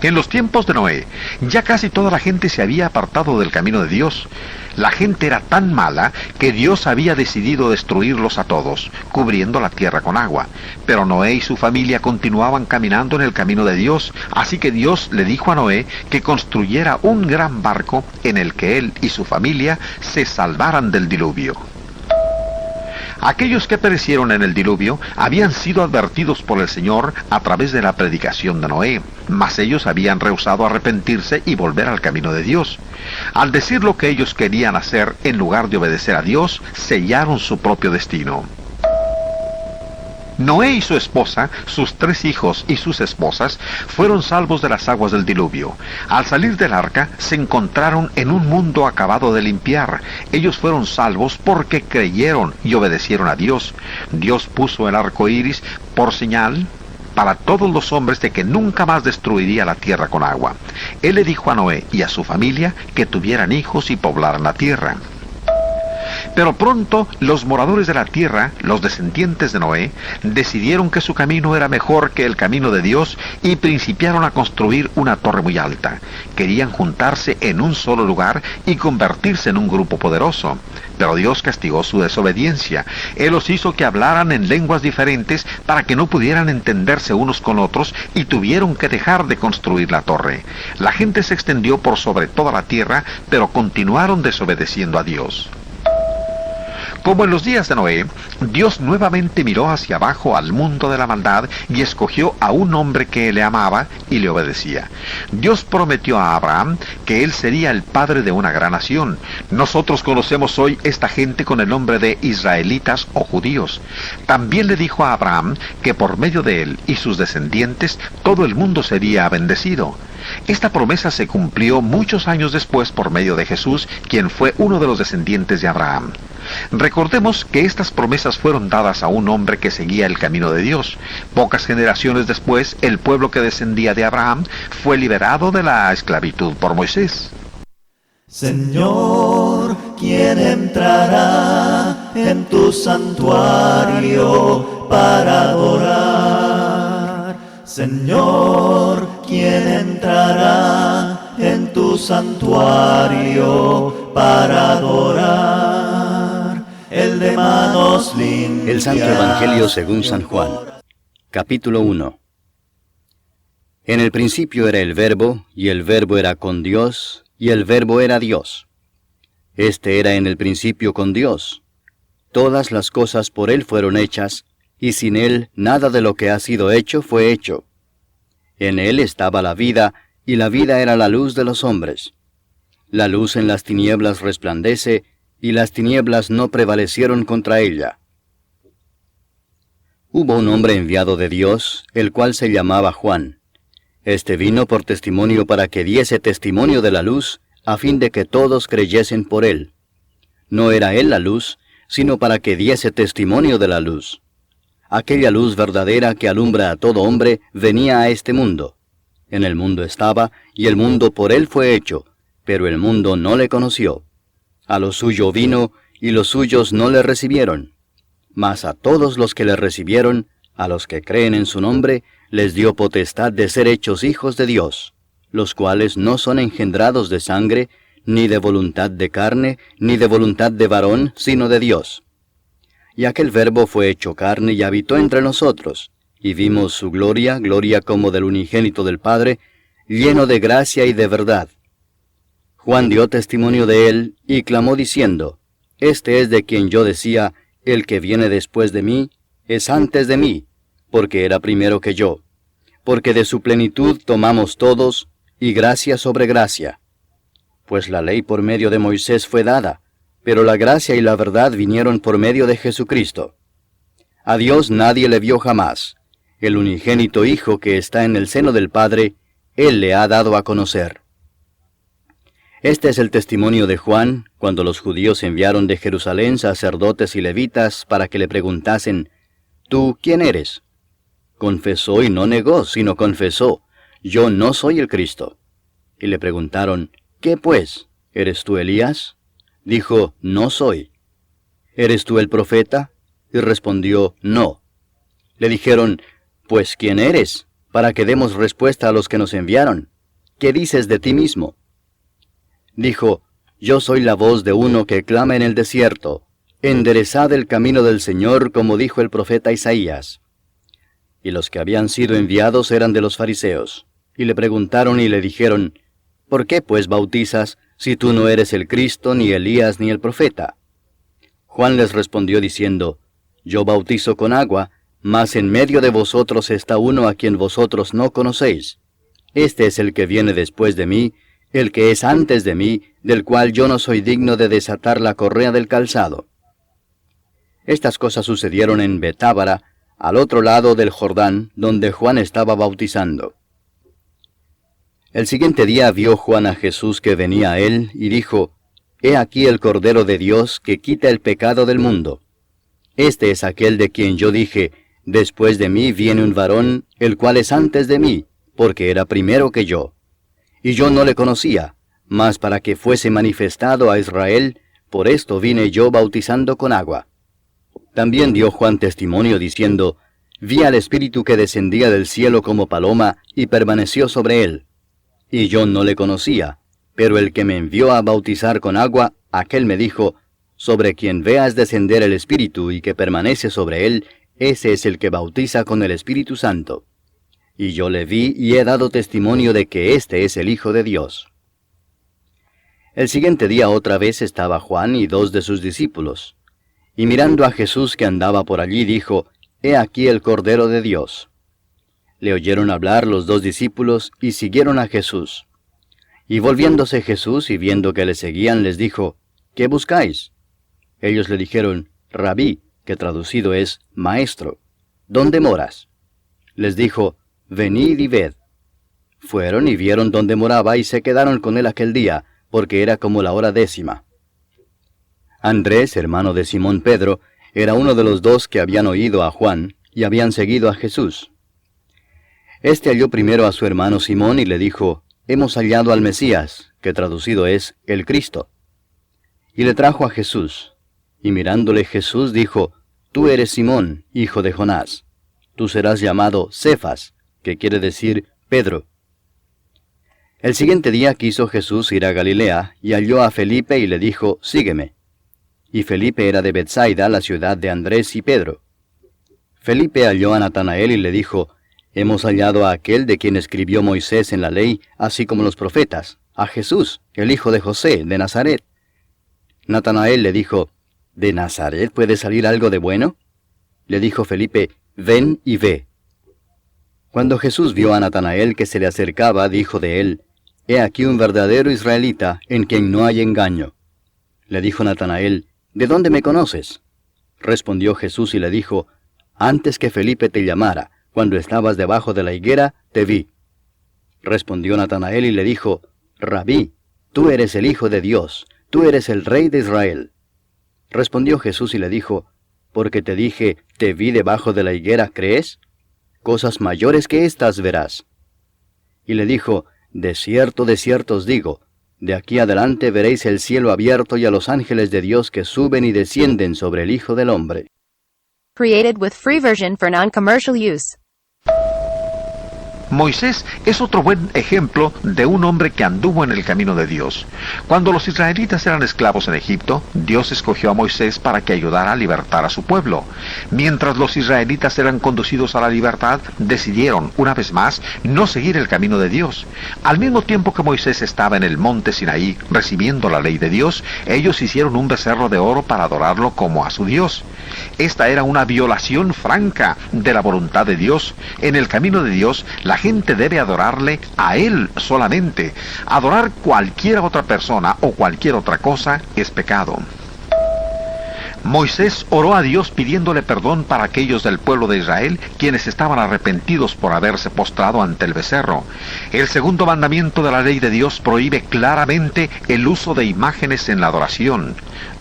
En los tiempos de Noé, ya casi toda la gente se había apartado del camino de Dios. La gente era tan mala que Dios había decidido destruirlos a todos, cubriendo la tierra con agua. Pero Noé y su familia continuaban caminando en el camino de Dios, así que Dios le dijo a Noé que construyera un gran barco en el que él y su familia se salvaran del diluvio. Aquellos que perecieron en el diluvio habían sido advertidos por el Señor a través de la predicación de Noé, mas ellos habían rehusado arrepentirse y volver al camino de Dios. Al decir lo que ellos querían hacer en lugar de obedecer a Dios, sellaron su propio destino. Noé y su esposa, sus 3 hijos y sus esposas fueron salvos de las aguas del diluvio. Al salir del arca se encontraron en un mundo acabado de limpiar. Ellos fueron salvos porque creyeron y obedecieron a Dios. Dios puso el arco iris por señal para todos los hombres de que nunca más destruiría la tierra con agua. Él le dijo a Noé y a su familia que tuvieran hijos y poblaran la tierra. Pero pronto los moradores de la tierra, los descendientes de Noé, decidieron que su camino era mejor que el camino de Dios y principiaron a construir una torre muy alta. Querían juntarse en un solo lugar y convertirse en un grupo poderoso. Pero Dios castigó su desobediencia. Él los hizo que hablaran en lenguas diferentes para que no pudieran entenderse unos con otros y tuvieron que dejar de construir la torre. La gente se extendió por sobre toda la tierra, pero continuaron desobedeciendo a Dios. Como en los días de Noé, Dios nuevamente miró hacia abajo al mundo de la maldad y escogió a un hombre que le amaba y le obedecía. Dios prometió a Abraham que él sería el padre de una gran nación. Nosotros conocemos hoy esta gente con el nombre de israelitas o judíos. También le dijo a Abraham que por medio de él y sus descendientes todo el mundo sería bendecido. Esta promesa se cumplió muchos años después por medio de Jesús, quien fue uno de los descendientes de Abraham. Recordemos que estas promesas fueron dadas a un hombre que seguía el camino de Dios. Pocas generaciones después, el pueblo que descendía de Abraham fue liberado de la esclavitud por Moisés. Señor, ¿quién entrará en tu santuario para adorar? Señor, ¿quién entrará en tu santuario para adorar? El de manos limpias. El Santo Evangelio según San Juan, capítulo 1. En el principio era el Verbo, y el Verbo era con Dios, y el Verbo era Dios. Este era en el principio con Dios. Todas las cosas por Él fueron hechas, y sin Él nada de lo que ha sido hecho fue hecho. En Él estaba la vida, y la vida era la luz de los hombres. La luz en las tinieblas resplandece, y las tinieblas no prevalecieron contra ella. Hubo un hombre enviado de Dios, el cual se llamaba Juan. Este vino por testimonio para que diese testimonio de la luz, a fin de que todos creyesen por él. No era él la luz, sino para que diese testimonio de la luz. Aquella luz verdadera que alumbra a todo hombre venía a este mundo. En el mundo estaba, y el mundo por él fue hecho, pero el mundo no le conoció. A lo suyo vino, y los suyos no le recibieron. Mas a todos los que le recibieron, a los que creen en su nombre, les dio potestad de ser hechos hijos de Dios, los cuales no son engendrados de sangre, ni de voluntad de carne, ni de voluntad de varón, sino de Dios. Y aquel Verbo fue hecho carne y habitó entre nosotros, y vimos su gloria, gloria como del unigénito del Padre, lleno de gracia y de verdad. Juan dio testimonio de él, y clamó diciendo, Este es de quien yo decía, el que viene después de mí, es antes de mí, porque era primero que yo. Porque de su plenitud tomamos todos, y gracia sobre gracia. Pues la ley por medio de Moisés fue dada, pero la gracia y la verdad vinieron por medio de Jesucristo. A Dios nadie le vio jamás. El unigénito Hijo que está en el seno del Padre, Él le ha dado a conocer. Este es el testimonio de Juan, cuando los judíos enviaron de Jerusalén sacerdotes y levitas para que le preguntasen, ¿Tú quién eres? Confesó y no negó, sino confesó, Yo no soy el Cristo. Y le preguntaron, ¿Qué pues? ¿Eres tú Elías? Dijo, No soy. ¿Eres tú el profeta? Y respondió, No. Le dijeron, Pues ¿quién eres? Para que demos respuesta a los que nos enviaron. ¿Qué dices de ti mismo? Dijo, Yo soy la voz de uno que clama en el desierto, enderezad el camino del Señor, como dijo el profeta Isaías. Y los que habían sido enviados eran de los fariseos, y le preguntaron y le dijeron, ¿Por qué pues bautizas, si tú no eres el Cristo, ni Elías, ni el profeta? Juan les respondió diciendo, Yo bautizo con agua, mas en medio de vosotros está uno a quien vosotros no conocéis. Este es el que viene después de mí, el que es antes de mí, del cual yo no soy digno de desatar la correa del calzado. Estas cosas sucedieron en Betábara, al otro lado del Jordán, donde Juan estaba bautizando. El siguiente día vio Juan a Jesús que venía a él, y dijo, «He aquí el Cordero de Dios que quita el pecado del mundo. Este es aquel de quien yo dije, después de mí viene un varón, el cual es antes de mí, porque era primero que yo. Y yo no le conocía, mas para que fuese manifestado a Israel, por esto vine yo bautizando con agua». También dio Juan testimonio diciendo, «Vi al Espíritu que descendía del cielo como paloma, y permaneció sobre él. Y yo no le conocía, pero el que me envió a bautizar con agua, aquel me dijo, sobre quien veas descender el Espíritu y que permanece sobre él, ese es el que bautiza con el Espíritu Santo. Y yo le vi y he dado testimonio de que este es el Hijo de Dios». El siguiente día otra vez estaba Juan y 2 de sus discípulos. Y mirando a Jesús que andaba por allí, dijo, «He aquí el Cordero de Dios». Le oyeron hablar los 2 discípulos y siguieron a Jesús. Y volviéndose Jesús y viendo que le seguían, les dijo, «¿Qué buscáis?». Ellos le dijeron, «Rabí», que traducido es Maestro, ¿dónde moras?». Les dijo, «Venid y ved». Fueron y vieron dónde moraba y se quedaron con él aquel día, porque era como la hora 10. Andrés, hermano de Simón Pedro, era uno de los 2 que habían oído a Juan y habían seguido a Jesús. Este halló primero a su hermano Simón y le dijo, «Hemos hallado al Mesías», que traducido es el Cristo. Y le trajo a Jesús. Y mirándole Jesús dijo, «Tú eres Simón, hijo de Jonás. Tú serás llamado Cefas», que quiere decir Pedro. El siguiente día quiso Jesús ir a Galilea, y halló a Felipe y le dijo, «Sígueme». Y Felipe era de Betsaida, la ciudad de Andrés y Pedro. Felipe halló a Natanael y le dijo, «Hemos hallado a aquel de quien escribió Moisés en la ley, así como los profetas, a Jesús, el hijo de José, de Nazaret». Natanael le dijo, «¿De Nazaret puede salir algo de bueno?». Le dijo Felipe, «Ven y ve». Cuando Jesús vio a Natanael que se le acercaba, dijo de él, «He aquí un verdadero israelita, en quien no hay engaño». Le dijo Natanael, «¿De dónde me conoces?». Respondió Jesús y le dijo, «Antes que Felipe te llamara, cuando estabas debajo de la higuera, te vi». Respondió Natanael y le dijo, «Rabí, tú eres el Hijo de Dios, tú eres el Rey de Israel». Respondió Jesús y le dijo, «Porque te dije, te vi debajo de la higuera, ¿crees? Cosas mayores que estas verás». Y le dijo, de cierto os digo, de aquí adelante veréis el cielo abierto y a los ángeles de Dios que suben y descienden sobre el Hijo del Hombre». Created with free version for non-commercial use. Moisés es otro buen ejemplo de un hombre que anduvo en el camino de Dios. Cuando los israelitas eran esclavos en Egipto, Dios escogió a Moisés para que ayudara a libertar a su pueblo. Mientras los israelitas eran conducidos a la libertad, decidieron, una vez más, no seguir el camino de Dios. Al mismo tiempo que Moisés estaba en el monte Sinaí recibiendo la ley de Dios, ellos hicieron un becerro de oro para adorarlo como a su Dios. Esta era una violación franca de la voluntad de Dios. En el camino de Dios, la gente debe adorarle a Él solamente. Adorar cualquier otra persona o cualquier otra cosa es pecado. Moisés oró a Dios pidiéndole perdón para aquellos del pueblo de Israel quienes estaban arrepentidos por haberse postrado ante el becerro. El segundo mandamiento de la ley de Dios prohíbe claramente el uso de imágenes en la adoración.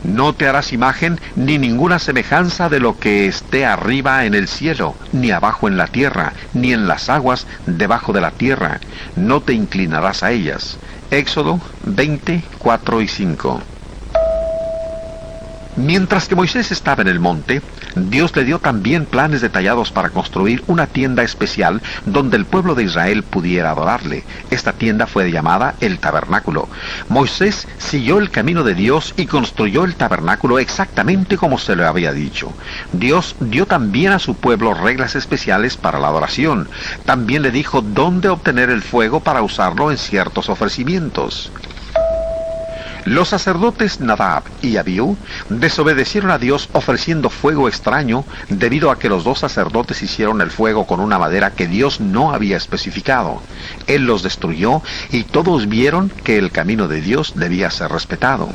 No te harás imagen ni ninguna semejanza de lo que esté arriba en el cielo, ni abajo en la tierra, ni en las aguas debajo de la tierra. No te inclinarás a ellas. Éxodo 20, 4 y 5. Mientras que Moisés estaba en el monte, Dios le dio también planes detallados para construir una tienda especial donde el pueblo de Israel pudiera adorarle. Esta tienda fue llamada el tabernáculo. Moisés siguió el camino de Dios y construyó el tabernáculo exactamente como se le había dicho. Dios dio también a su pueblo reglas especiales para la adoración. También le dijo dónde obtener el fuego para usarlo en ciertos ofrecimientos. Los sacerdotes Nadab y Abiú desobedecieron a Dios ofreciendo fuego extraño debido a que los 2 sacerdotes hicieron el fuego con una madera que Dios no había especificado. Él los destruyó y todos vieron que el camino de Dios debía ser respetado.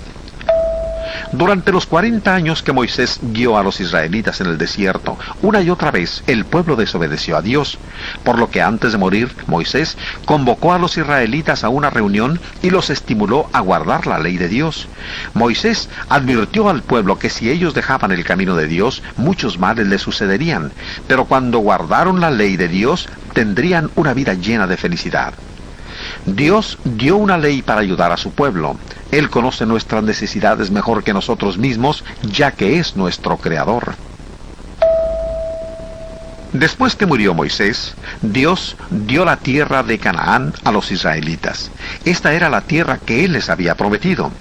Durante los 40 años que Moisés guió a los israelitas en el desierto, una y otra vez el pueblo desobedeció a Dios, por lo que antes de morir, Moisés convocó a los israelitas a una reunión y los estimuló a guardar la ley de Dios. Moisés advirtió al pueblo que si ellos dejaban el camino de Dios, muchos males les sucederían, pero cuando guardaron la ley de Dios, tendrían una vida llena de felicidad. Dios dio una ley para ayudar a su pueblo. Él conoce nuestras necesidades mejor que nosotros mismos, ya que es nuestro Creador. Después que murió Moisés, Dios dio la tierra de Canaán a los israelitas. Esta era la tierra que Él les había prometido.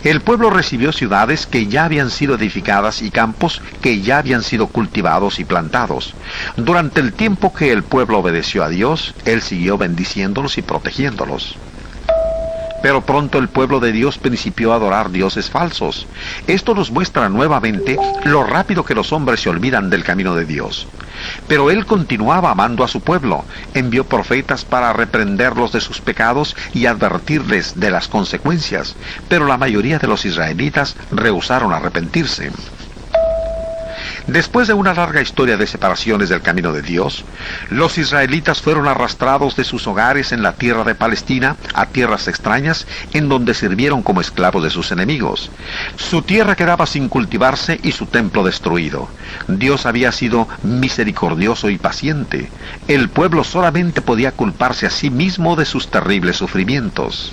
El pueblo recibió ciudades que ya habían sido edificadas y campos que ya habían sido cultivados y plantados. Durante el tiempo que el pueblo obedeció a Dios, Él siguió bendiciéndolos y protegiéndolos. Pero pronto el pueblo de Dios principió a adorar dioses falsos. Esto nos muestra nuevamente lo rápido que los hombres se olvidan del camino de Dios. Pero Él continuaba amando a su pueblo, envió profetas para reprenderlos de sus pecados y advertirles de las consecuencias, pero la mayoría de los israelitas rehusaron arrepentirse. Después de una larga historia de separaciones del camino de Dios, los israelitas fueron arrastrados de sus hogares en la tierra de Palestina a tierras extrañas, en donde sirvieron como esclavos de sus enemigos. Su tierra quedaba sin cultivarse y su templo destruido. Dios había sido misericordioso y paciente. El pueblo solamente podía culparse a sí mismo de sus terribles sufrimientos.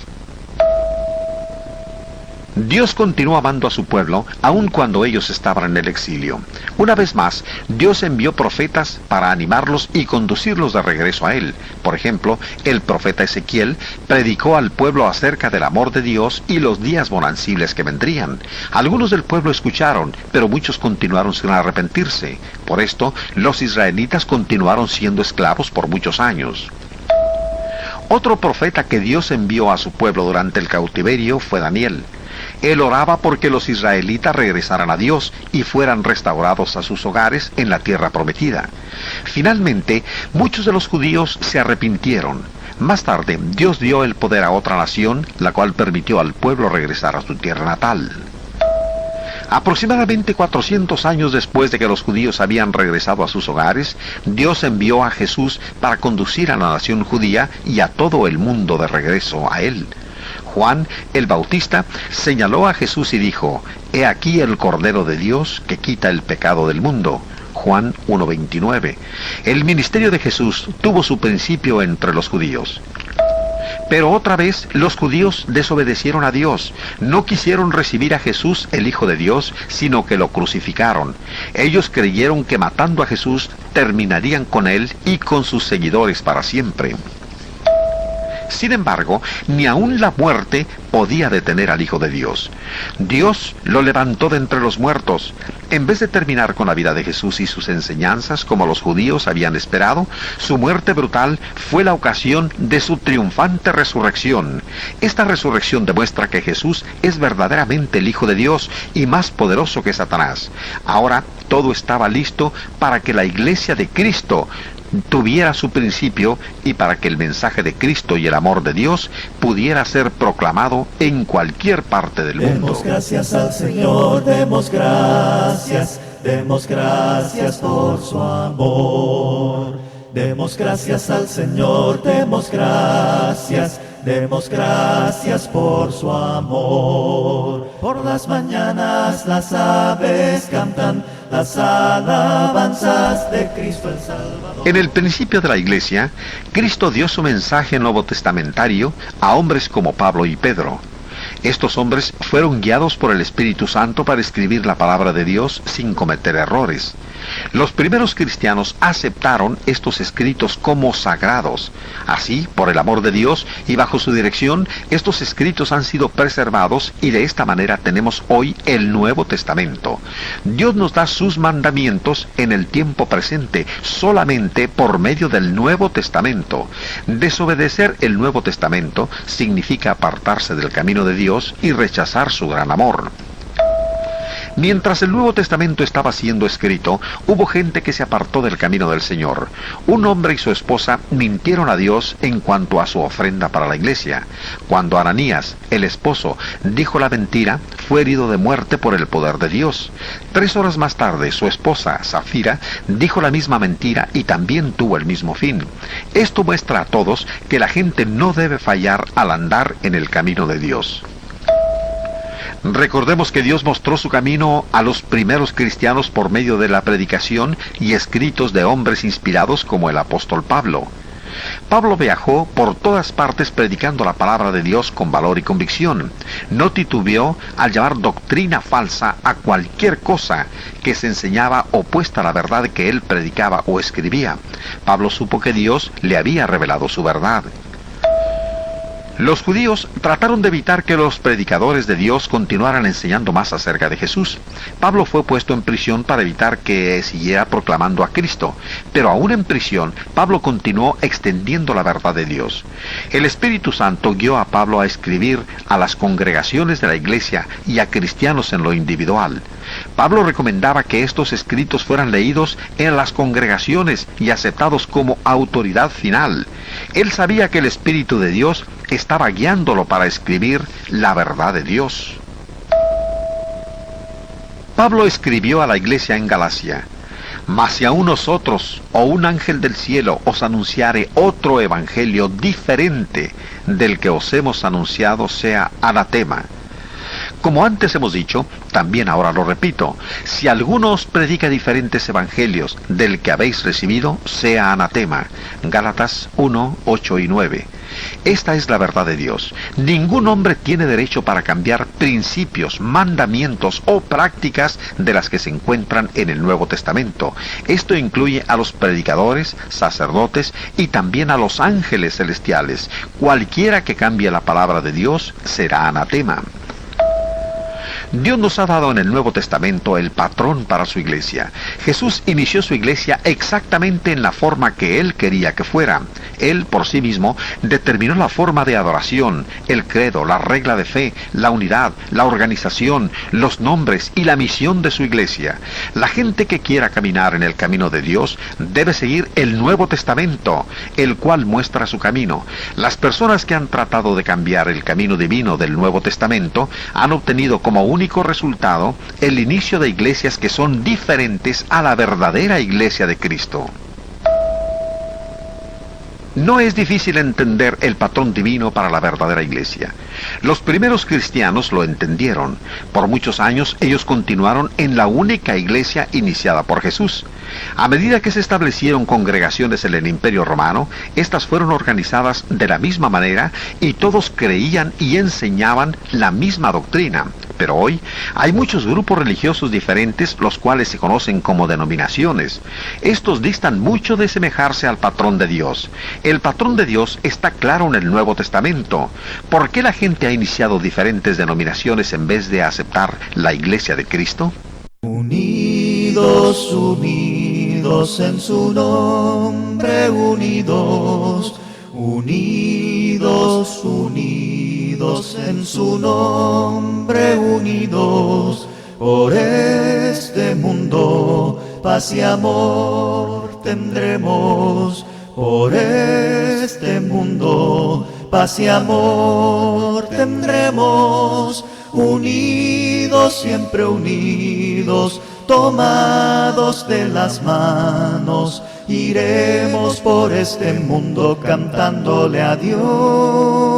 Dios continuó amando a su pueblo, aun cuando ellos estaban en el exilio. Una vez más, Dios envió profetas para animarlos y conducirlos de regreso a Él. Por ejemplo, el profeta Ezequiel predicó al pueblo acerca del amor de Dios y los días bonancibles que vendrían. Algunos del pueblo escucharon, pero muchos continuaron sin arrepentirse. Por esto, los israelitas continuaron siendo esclavos por muchos años. Otro profeta que Dios envió a su pueblo durante el cautiverio fue Daniel. Él oraba porque los israelitas regresaran a Dios y fueran restaurados a sus hogares en la tierra prometida. Finalmente, muchos de los judíos se arrepintieron. Más tarde, Dios dio el poder a otra nación, la cual permitió al pueblo regresar a su tierra natal. Aproximadamente 400 años después de que los judíos habían regresado a sus hogares, Dios envió a Jesús para conducir a la nación judía y a todo el mundo de regreso a Él. Juan el Bautista señaló a Jesús y dijo: «He aquí el Cordero de Dios que quita el pecado del mundo». Juan 1:29. El ministerio de Jesús tuvo su principio entre los judíos. Pero otra vez los judíos desobedecieron a Dios. No quisieron recibir a Jesús, el Hijo de Dios, sino que lo crucificaron. Ellos creyeron que matando a Jesús terminarían con Él y con sus seguidores para siempre. Sin embargo, ni aun la muerte podía detener al Hijo de Dios. Dios lo levantó de entre los muertos. En vez de terminar con la vida de Jesús y sus enseñanzas como los judíos habían esperado, su muerte brutal fue la ocasión de su triunfante resurrección. Esta resurrección demuestra que Jesús es verdaderamente el Hijo de Dios y más poderoso que Satanás. Ahora todo estaba listo para que la iglesia de Cristo tuviera su principio y para que el mensaje de Cristo y el amor de Dios pudiera ser proclamado en cualquier parte del mundo. Demos gracias al Señor, demos gracias por su amor. Demos gracias al Señor, demos gracias por su amor. Por las mañanas las aves cantan las alabanzas de Cristo el Salvador. En el principio de la iglesia, Cristo dio su mensaje nuevo testamentario a hombres como Pablo y Pedro. Estos hombres fueron guiados por el Espíritu Santo para escribir la palabra de Dios sin cometer errores. Los primeros cristianos aceptaron estos escritos como sagrados. Así, por el amor de Dios y bajo su dirección, estos escritos han sido preservados y de esta manera tenemos hoy el Nuevo Testamento. Dios nos da sus mandamientos en el tiempo presente, solamente por medio del Nuevo Testamento. Desobedecer el Nuevo Testamento significa apartarse del camino de Dios y rechazar su gran amor. Mientras el Nuevo Testamento estaba siendo escrito, hubo gente que se apartó del camino del Señor. Un hombre y su esposa mintieron a Dios en cuanto a su ofrenda para la iglesia. Cuando Ananías, el esposo, dijo la mentira, fue herido de muerte por el poder de Dios. 3 horas más tarde, su esposa, Safira, dijo la misma mentira y también tuvo el mismo fin. Esto muestra a todos que la gente no debe fallar al andar en el camino de Dios. Recordemos que Dios mostró su camino a los primeros cristianos por medio de la predicación y escritos de hombres inspirados como el apóstol Pablo. Pablo viajó por todas partes predicando la palabra de Dios con valor y convicción. No titubeó al llamar doctrina falsa a cualquier cosa que se enseñaba opuesta a la verdad que él predicaba o escribía. Pablo supo que Dios le había revelado su verdad. Los judíos trataron de evitar que los predicadores de Dios continuaran enseñando más acerca de Jesús. Pablo fue puesto en prisión para evitar que siguiera proclamando a Cristo, pero aún en prisión, Pablo continuó extendiendo la verdad de Dios. El Espíritu Santo guió a Pablo a escribir a las congregaciones de la iglesia y a cristianos en lo individual. Pablo recomendaba que estos escritos fueran leídos en las congregaciones y aceptados como autoridad final. Él sabía que el Espíritu de Dios estaba guiándolo para escribir la verdad de Dios. Pablo escribió a la iglesia en Galacia: «Mas si aún nosotros o un ángel del cielo os anunciare otro evangelio diferente del que os hemos anunciado, sea anatema». Como antes hemos dicho, también ahora lo repito: si alguno os predica diferentes evangelios del que habéis recibido, sea anatema. Gálatas 1, 8 y 9. Esta es la verdad de Dios. Ningún hombre tiene derecho para cambiar principios, mandamientos o prácticas de las que se encuentran en el Nuevo Testamento. Esto incluye a los predicadores, sacerdotes y también a los ángeles celestiales. Cualquiera que cambie la palabra de Dios será anatema. Dios nos ha dado en el Nuevo Testamento el patrón para su iglesia. Jesús inició su iglesia exactamente en la forma que Él quería que fuera. Él, por sí mismo, determinó la forma de adoración, el credo, la regla de fe, la unidad, la organización, los nombres y la misión de su iglesia. La gente que quiera caminar en el camino de Dios debe seguir el Nuevo Testamento, el cual muestra su camino. Las personas que han tratado de cambiar el camino divino del Nuevo Testamento han obtenido como único resultado el inicio de iglesias que son diferentes a la verdadera iglesia de Cristo. No es difícil entender el patrón divino para la verdadera iglesia. Los primeros cristianos lo entendieron. Por muchos años ellos continuaron en la única iglesia iniciada por Jesús. A medida que se establecieron congregaciones en el Imperio Romano, estas fueron organizadas de la misma manera y todos creían y enseñaban la misma doctrina. Pero hoy hay muchos grupos religiosos diferentes, los cuales se conocen como denominaciones. Estos distan mucho de semejarse al patrón de Dios. El patrón de Dios está claro en el Nuevo Testamento. ¿Por qué la gente ha iniciado diferentes denominaciones en vez de aceptar la iglesia de Cristo? Unidos, unidos en su nombre, unidos, unidos, unidos en su nombre, unidos, por este mundo paz y amor tendremos, por este mundo paz y amor tendremos, unidos, siempre unidos, tomados de las manos, iremos por este mundo cantándole a Dios.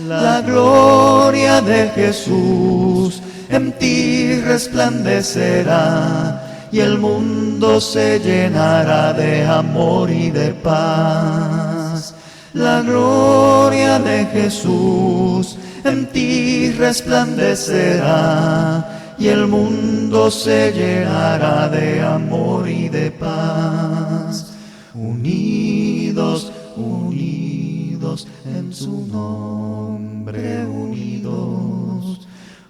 La gloria de Jesús en ti resplandecerá, y el mundo se llenará de amor y de paz. La gloria de Jesús en ti resplandecerá, y el mundo se llenará de amor y de paz. Unidos, unidos en su nombre, unidos,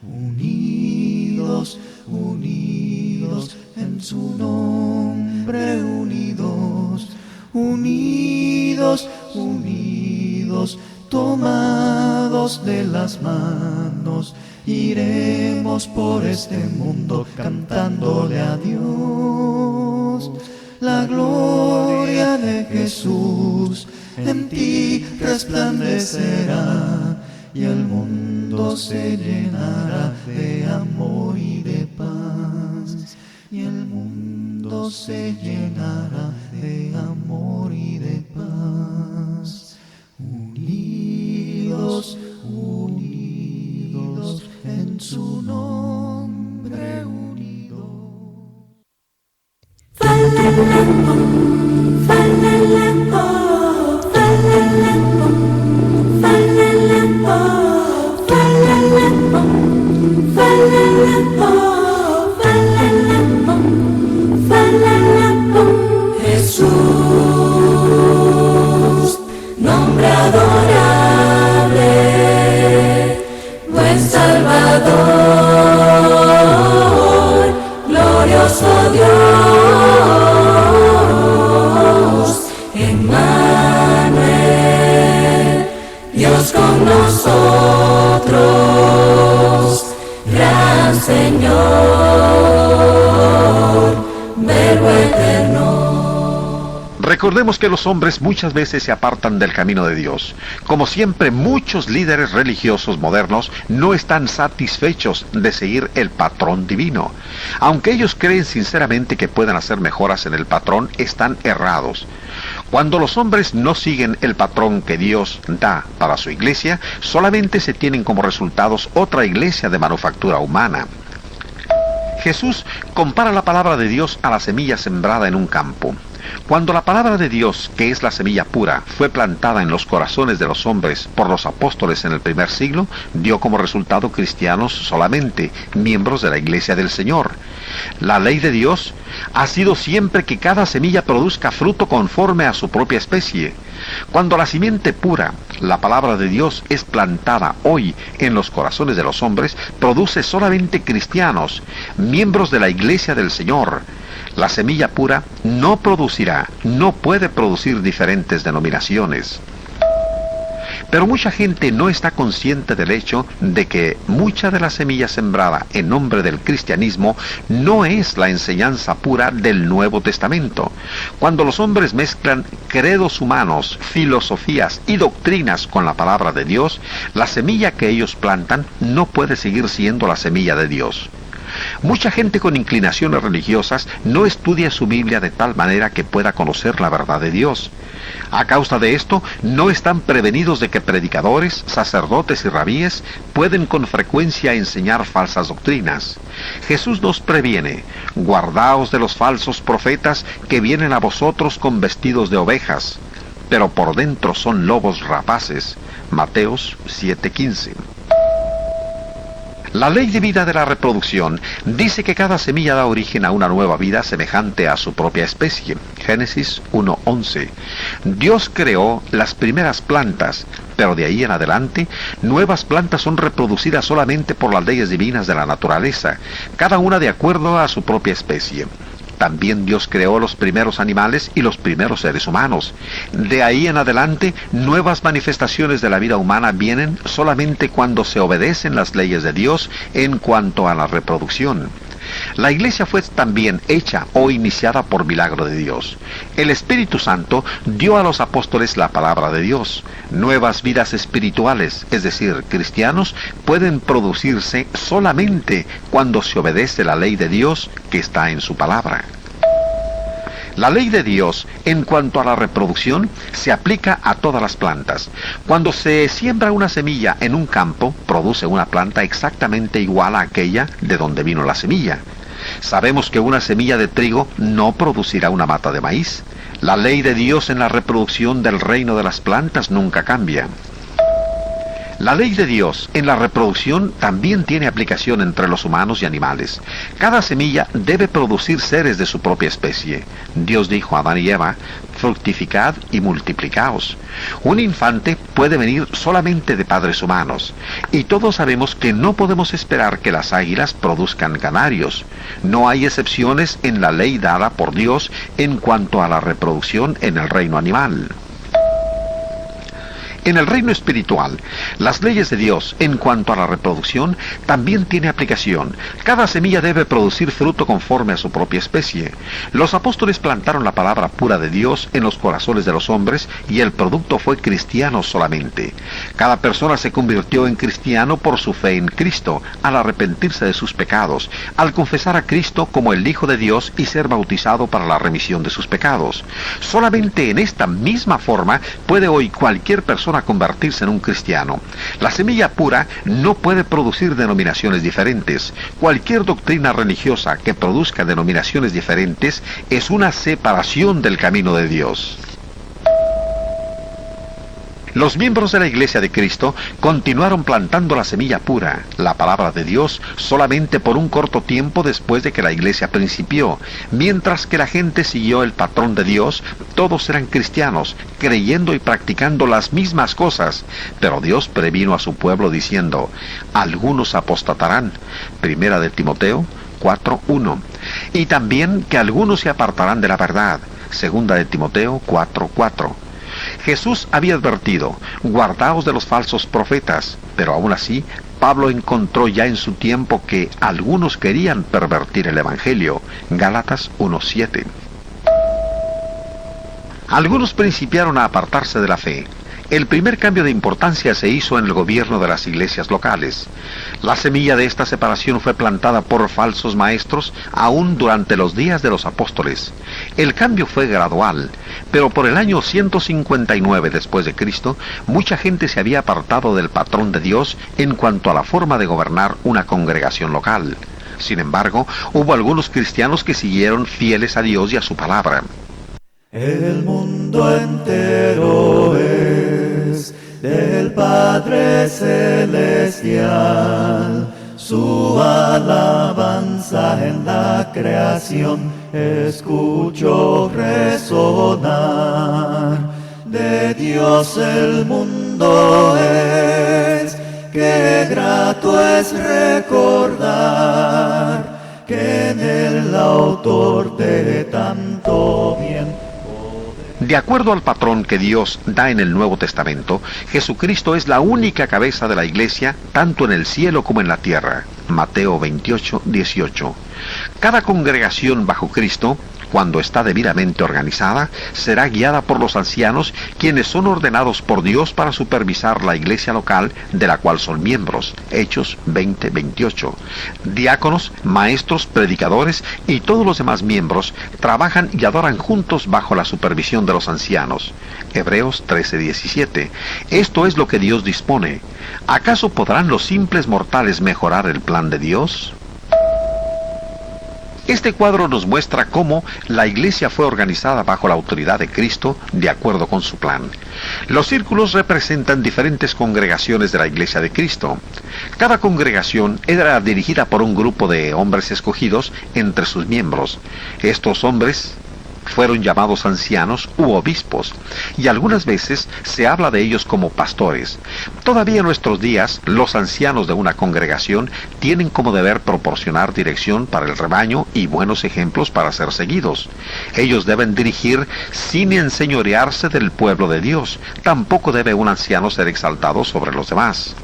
unidos, unidos en su nombre, unidos, unidos, unidos, tomados de las manos, iremos por este mundo cantándole a Dios. La gloria de Jesús en ti resplandecerá, y el mundo se llenará de amor y de paz. Y el mundo se llenará de amor y de paz. Unidos, unidos en su nombre unidos. Jesús, nombre adorable, buen Salvador, glorioso Dios, Emmanuel, Dios con nosotros, gran Señor, Verbo eterno. Recordemos que los hombres muchas veces se apartan del camino de Dios. Como siempre, muchos líderes religiosos modernos no están satisfechos de seguir el patrón divino. Aunque ellos creen sinceramente que pueden hacer mejoras en el patrón, están errados. Cuando los hombres no siguen el patrón que Dios da para su iglesia, solamente se tienen como resultados otra iglesia de manufactura humana. Jesús compara la palabra de Dios a la semilla sembrada en un campo. Cuando la palabra de Dios, que es la semilla pura, fue plantada en los corazones de los hombres por los apóstoles en el primer siglo, dio como resultado cristianos solamente, miembros de la iglesia del Señor. La ley de Dios ha sido siempre que cada semilla produzca fruto conforme a su propia especie. Cuando la simiente pura, la palabra de Dios, es plantada hoy en los corazones de los hombres, produce solamente cristianos, miembros de la iglesia del Señor. La semilla pura no producirá, no puede producir diferentes denominaciones. Pero mucha gente no está consciente del hecho de que mucha de la semilla sembrada en nombre del cristianismo no es la enseñanza pura del Nuevo Testamento. Cuando los hombres mezclan credos humanos, filosofías y doctrinas con la palabra de Dios, la semilla que ellos plantan no puede seguir siendo la semilla de Dios. Mucha gente con inclinaciones religiosas no estudia su Biblia de tal manera que pueda conocer la verdad de Dios. A causa de esto, no están prevenidos de que predicadores, sacerdotes y rabíes pueden con frecuencia enseñar falsas doctrinas. Jesús nos previene: guardaos de los falsos profetas que vienen a vosotros con vestidos de ovejas, pero por dentro son lobos rapaces. Mateos 7:15. La ley de vida de la reproducción dice que cada semilla da origen a una nueva vida semejante a su propia especie. Génesis 1:11. Dios creó las primeras plantas, pero de ahí en adelante, nuevas plantas son reproducidas solamente por las leyes divinas de la naturaleza, cada una de acuerdo a su propia especie. También Dios creó los primeros animales y los primeros seres humanos. De ahí en adelante, nuevas manifestaciones de la vida humana vienen solamente cuando se obedecen las leyes de Dios en cuanto a la reproducción. La iglesia fue también hecha o iniciada por milagro de Dios. El Espíritu Santo dio a los apóstoles la palabra de Dios. Nuevas vidas espirituales, es decir, cristianos, pueden producirse solamente cuando se obedece la ley de Dios que está en su palabra. La ley de Dios, en cuanto a la reproducción, se aplica a todas las plantas. Cuando se siembra una semilla en un campo, produce una planta exactamente igual a aquella de donde vino la semilla. Sabemos que una semilla de trigo no producirá una mata de maíz. La ley de Dios en la reproducción del reino de las plantas nunca cambia. La ley de Dios en la reproducción también tiene aplicación entre los humanos y animales. Cada semilla debe producir seres de su propia especie. Dios dijo a Adán y Eva: fructificad y multiplicaos. Un infante puede venir solamente de padres humanos, y todos sabemos que no podemos esperar que las águilas produzcan canarios. No hay excepciones en la ley dada por Dios en cuanto a la reproducción en el reino animal. En el reino espiritual, las leyes de Dios en cuanto a la reproducción también tiene aplicación. Cada semilla debe producir fruto conforme a su propia especie. Los apóstoles plantaron la palabra pura de Dios en los corazones de los hombres y el producto fue cristiano solamente. Cada persona se convirtió en cristiano por su fe en Cristo, al arrepentirse de sus pecados, al confesar a Cristo como el Hijo de Dios y ser bautizado para la remisión de sus pecados. Solamente en esta misma forma puede hoy cualquier persona convertirse en un cristiano. La semilla pura no puede producir denominaciones diferentes. Cualquier doctrina religiosa que produzca denominaciones diferentes es una separación del camino de Dios. Los miembros de la Iglesia de Cristo continuaron plantando la semilla pura, la palabra de Dios, solamente por un corto tiempo después de que la Iglesia principió. Mientras que la gente siguió el patrón de Dios, todos eran cristianos, creyendo y practicando las mismas cosas. Pero Dios previno a su pueblo diciendo, algunos apostatarán. Primera de Timoteo 4:1. Y también que algunos se apartarán de la verdad. Segunda de Timoteo 4:4. Jesús había advertido, guardaos de los falsos profetas, pero aún así, Pablo encontró ya en su tiempo que algunos querían pervertir el Evangelio. Gálatas 1:7. Algunos principiaron a apartarse de la fe. El primer cambio de importancia se hizo en el gobierno de las iglesias locales. La semilla de esta separación fue plantada por falsos maestros aún durante los días de los apóstoles. El cambio fue gradual, pero por el año 159 después de Cristo, mucha gente se había apartado del patrón de Dios en cuanto a la forma de gobernar una congregación local. Sin embargo, hubo algunos cristianos que siguieron fieles a Dios y a su palabra. El mundo entero es del Padre Celestial, su alabanza en la creación escucho resonar. De Dios el mundo es, qué grato es recordar que en el autor de tanto bien. De acuerdo al patrón que Dios da en el Nuevo Testamento, Jesucristo es la única cabeza de la iglesia, tanto en el cielo como en la tierra. Mateo 28:18. Cada congregación bajo Cristo, cuando está debidamente organizada, será guiada por los ancianos, quienes son ordenados por Dios para supervisar la iglesia local de la cual son miembros. Hechos 20:28. Diáconos, maestros, predicadores y todos los demás miembros trabajan y adoran juntos bajo la supervisión de los ancianos. Hebreos 13:17. Esto es lo que Dios dispone. ¿Acaso podrán los simples mortales mejorar el plan de Dios? Este cuadro nos muestra cómo la iglesia fue organizada bajo la autoridad de Cristo de acuerdo con su plan. Los círculos representan diferentes congregaciones de la iglesia de Cristo. Cada congregación era dirigida por un grupo de hombres escogidos entre sus miembros. Estos hombres fueron llamados ancianos u obispos, y algunas veces se habla de ellos como pastores. Todavía en nuestros días, los ancianos de una congregación tienen como deber proporcionar dirección para el rebaño y buenos ejemplos para ser seguidos. Ellos deben dirigir sin enseñorearse del pueblo de Dios. Tampoco debe un anciano ser exaltado sobre los demás.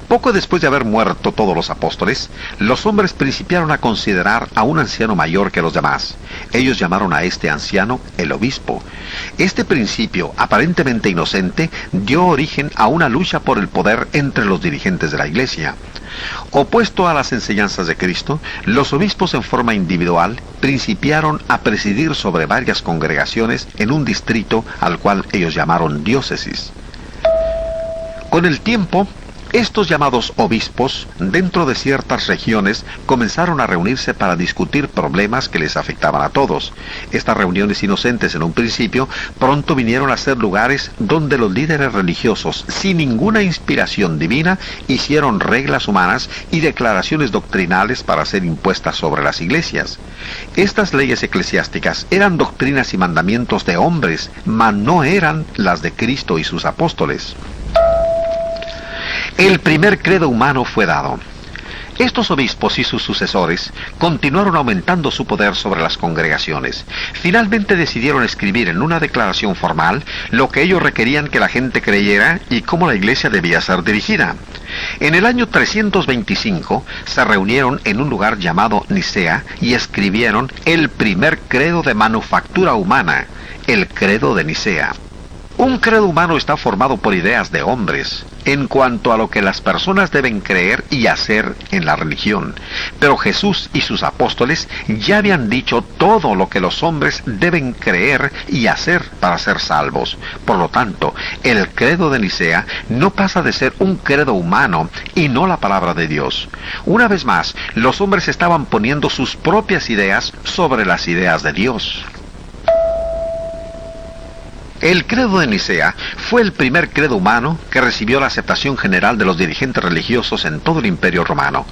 Poco después de haber muerto todos los apóstoles, los hombres principiaron a considerar a un anciano mayor que los demás. Ellos llamaron a este anciano el obispo. Este principio, aparentemente inocente, dio origen a una lucha por el poder entre los dirigentes de la iglesia. Opuesto a las enseñanzas de Cristo, los obispos en forma individual principiaron a presidir sobre varias congregaciones en un distrito al cual ellos llamaron diócesis. Con el tiempo, estos llamados obispos, dentro de ciertas regiones, comenzaron a reunirse para discutir problemas que les afectaban a todos. Estas reuniones inocentes en un principio, pronto vinieron a ser lugares donde los líderes religiosos, sin ninguna inspiración divina, hicieron reglas humanas y declaraciones doctrinales para ser impuestas sobre las iglesias. Estas leyes eclesiásticas eran doctrinas y mandamientos de hombres, mas no eran las de Cristo y sus apóstoles. El primer credo humano fue dado. Estos obispos y sus sucesores continuaron aumentando su poder sobre las congregaciones. Finalmente decidieron escribir en una declaración formal lo que ellos requerían que la gente creyera y cómo la iglesia debía ser dirigida. En el año 325 se reunieron en un lugar llamado Nicea y escribieron el primer credo de manufactura humana, el credo de Nicea. Un credo humano está formado por ideas de hombres en cuanto a lo que las personas deben creer y hacer en la religión. Pero Jesús y sus apóstoles ya habían dicho todo lo que los hombres deben creer y hacer para ser salvos. Por lo tanto, el credo de Nicea no pasa de ser un credo humano y no la palabra de Dios. Una vez más, los hombres estaban poniendo sus propias ideas sobre las ideas de Dios. El credo de Nicea fue el primer credo humano que recibió la aceptación general de los dirigentes religiosos en todo el Imperio Romano.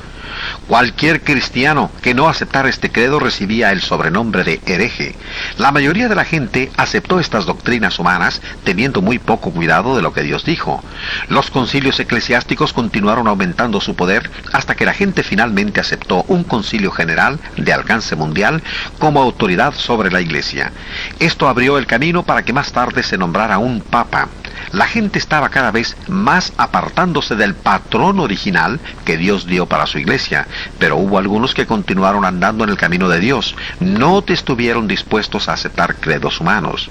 Cualquier cristiano que no aceptara este credo recibía el sobrenombre de hereje. La mayoría de la gente aceptó estas doctrinas humanas teniendo muy poco cuidado de lo que Dios dijo. Los concilios eclesiásticos continuaron aumentando su poder hasta que la gente finalmente aceptó un concilio general de alcance mundial como autoridad sobre la iglesia. Esto abrió el camino para que más tarde se nombrara un papa. La gente estaba cada vez más apartándose del patrón original que Dios dio para su iglesia, pero hubo algunos que continuaron andando en el camino de Dios, no estuvieron dispuestos a aceptar credos humanos.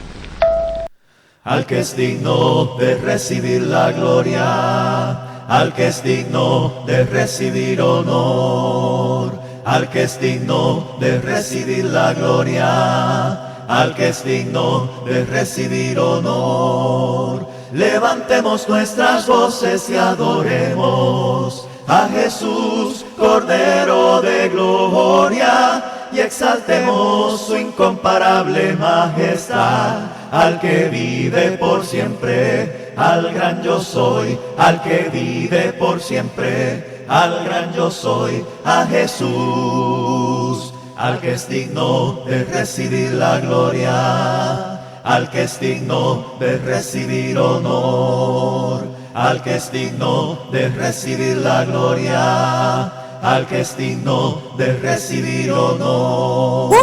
Al que es digno de recibir la gloria, al que es digno de recibir honor, al que es digno de recibir la gloria, al que es digno de recibir honor. Levantemos nuestras voces y adoremos a Jesús, Cordero de gloria, y exaltemos su incomparable majestad, al que vive por siempre, al gran yo soy, al que vive por siempre, al gran yo soy, a Jesús, al que es digno de recibir la gloria, al que es digno de recibir honor, al que es digno de recibir la gloria, al que es digno de recibir honor.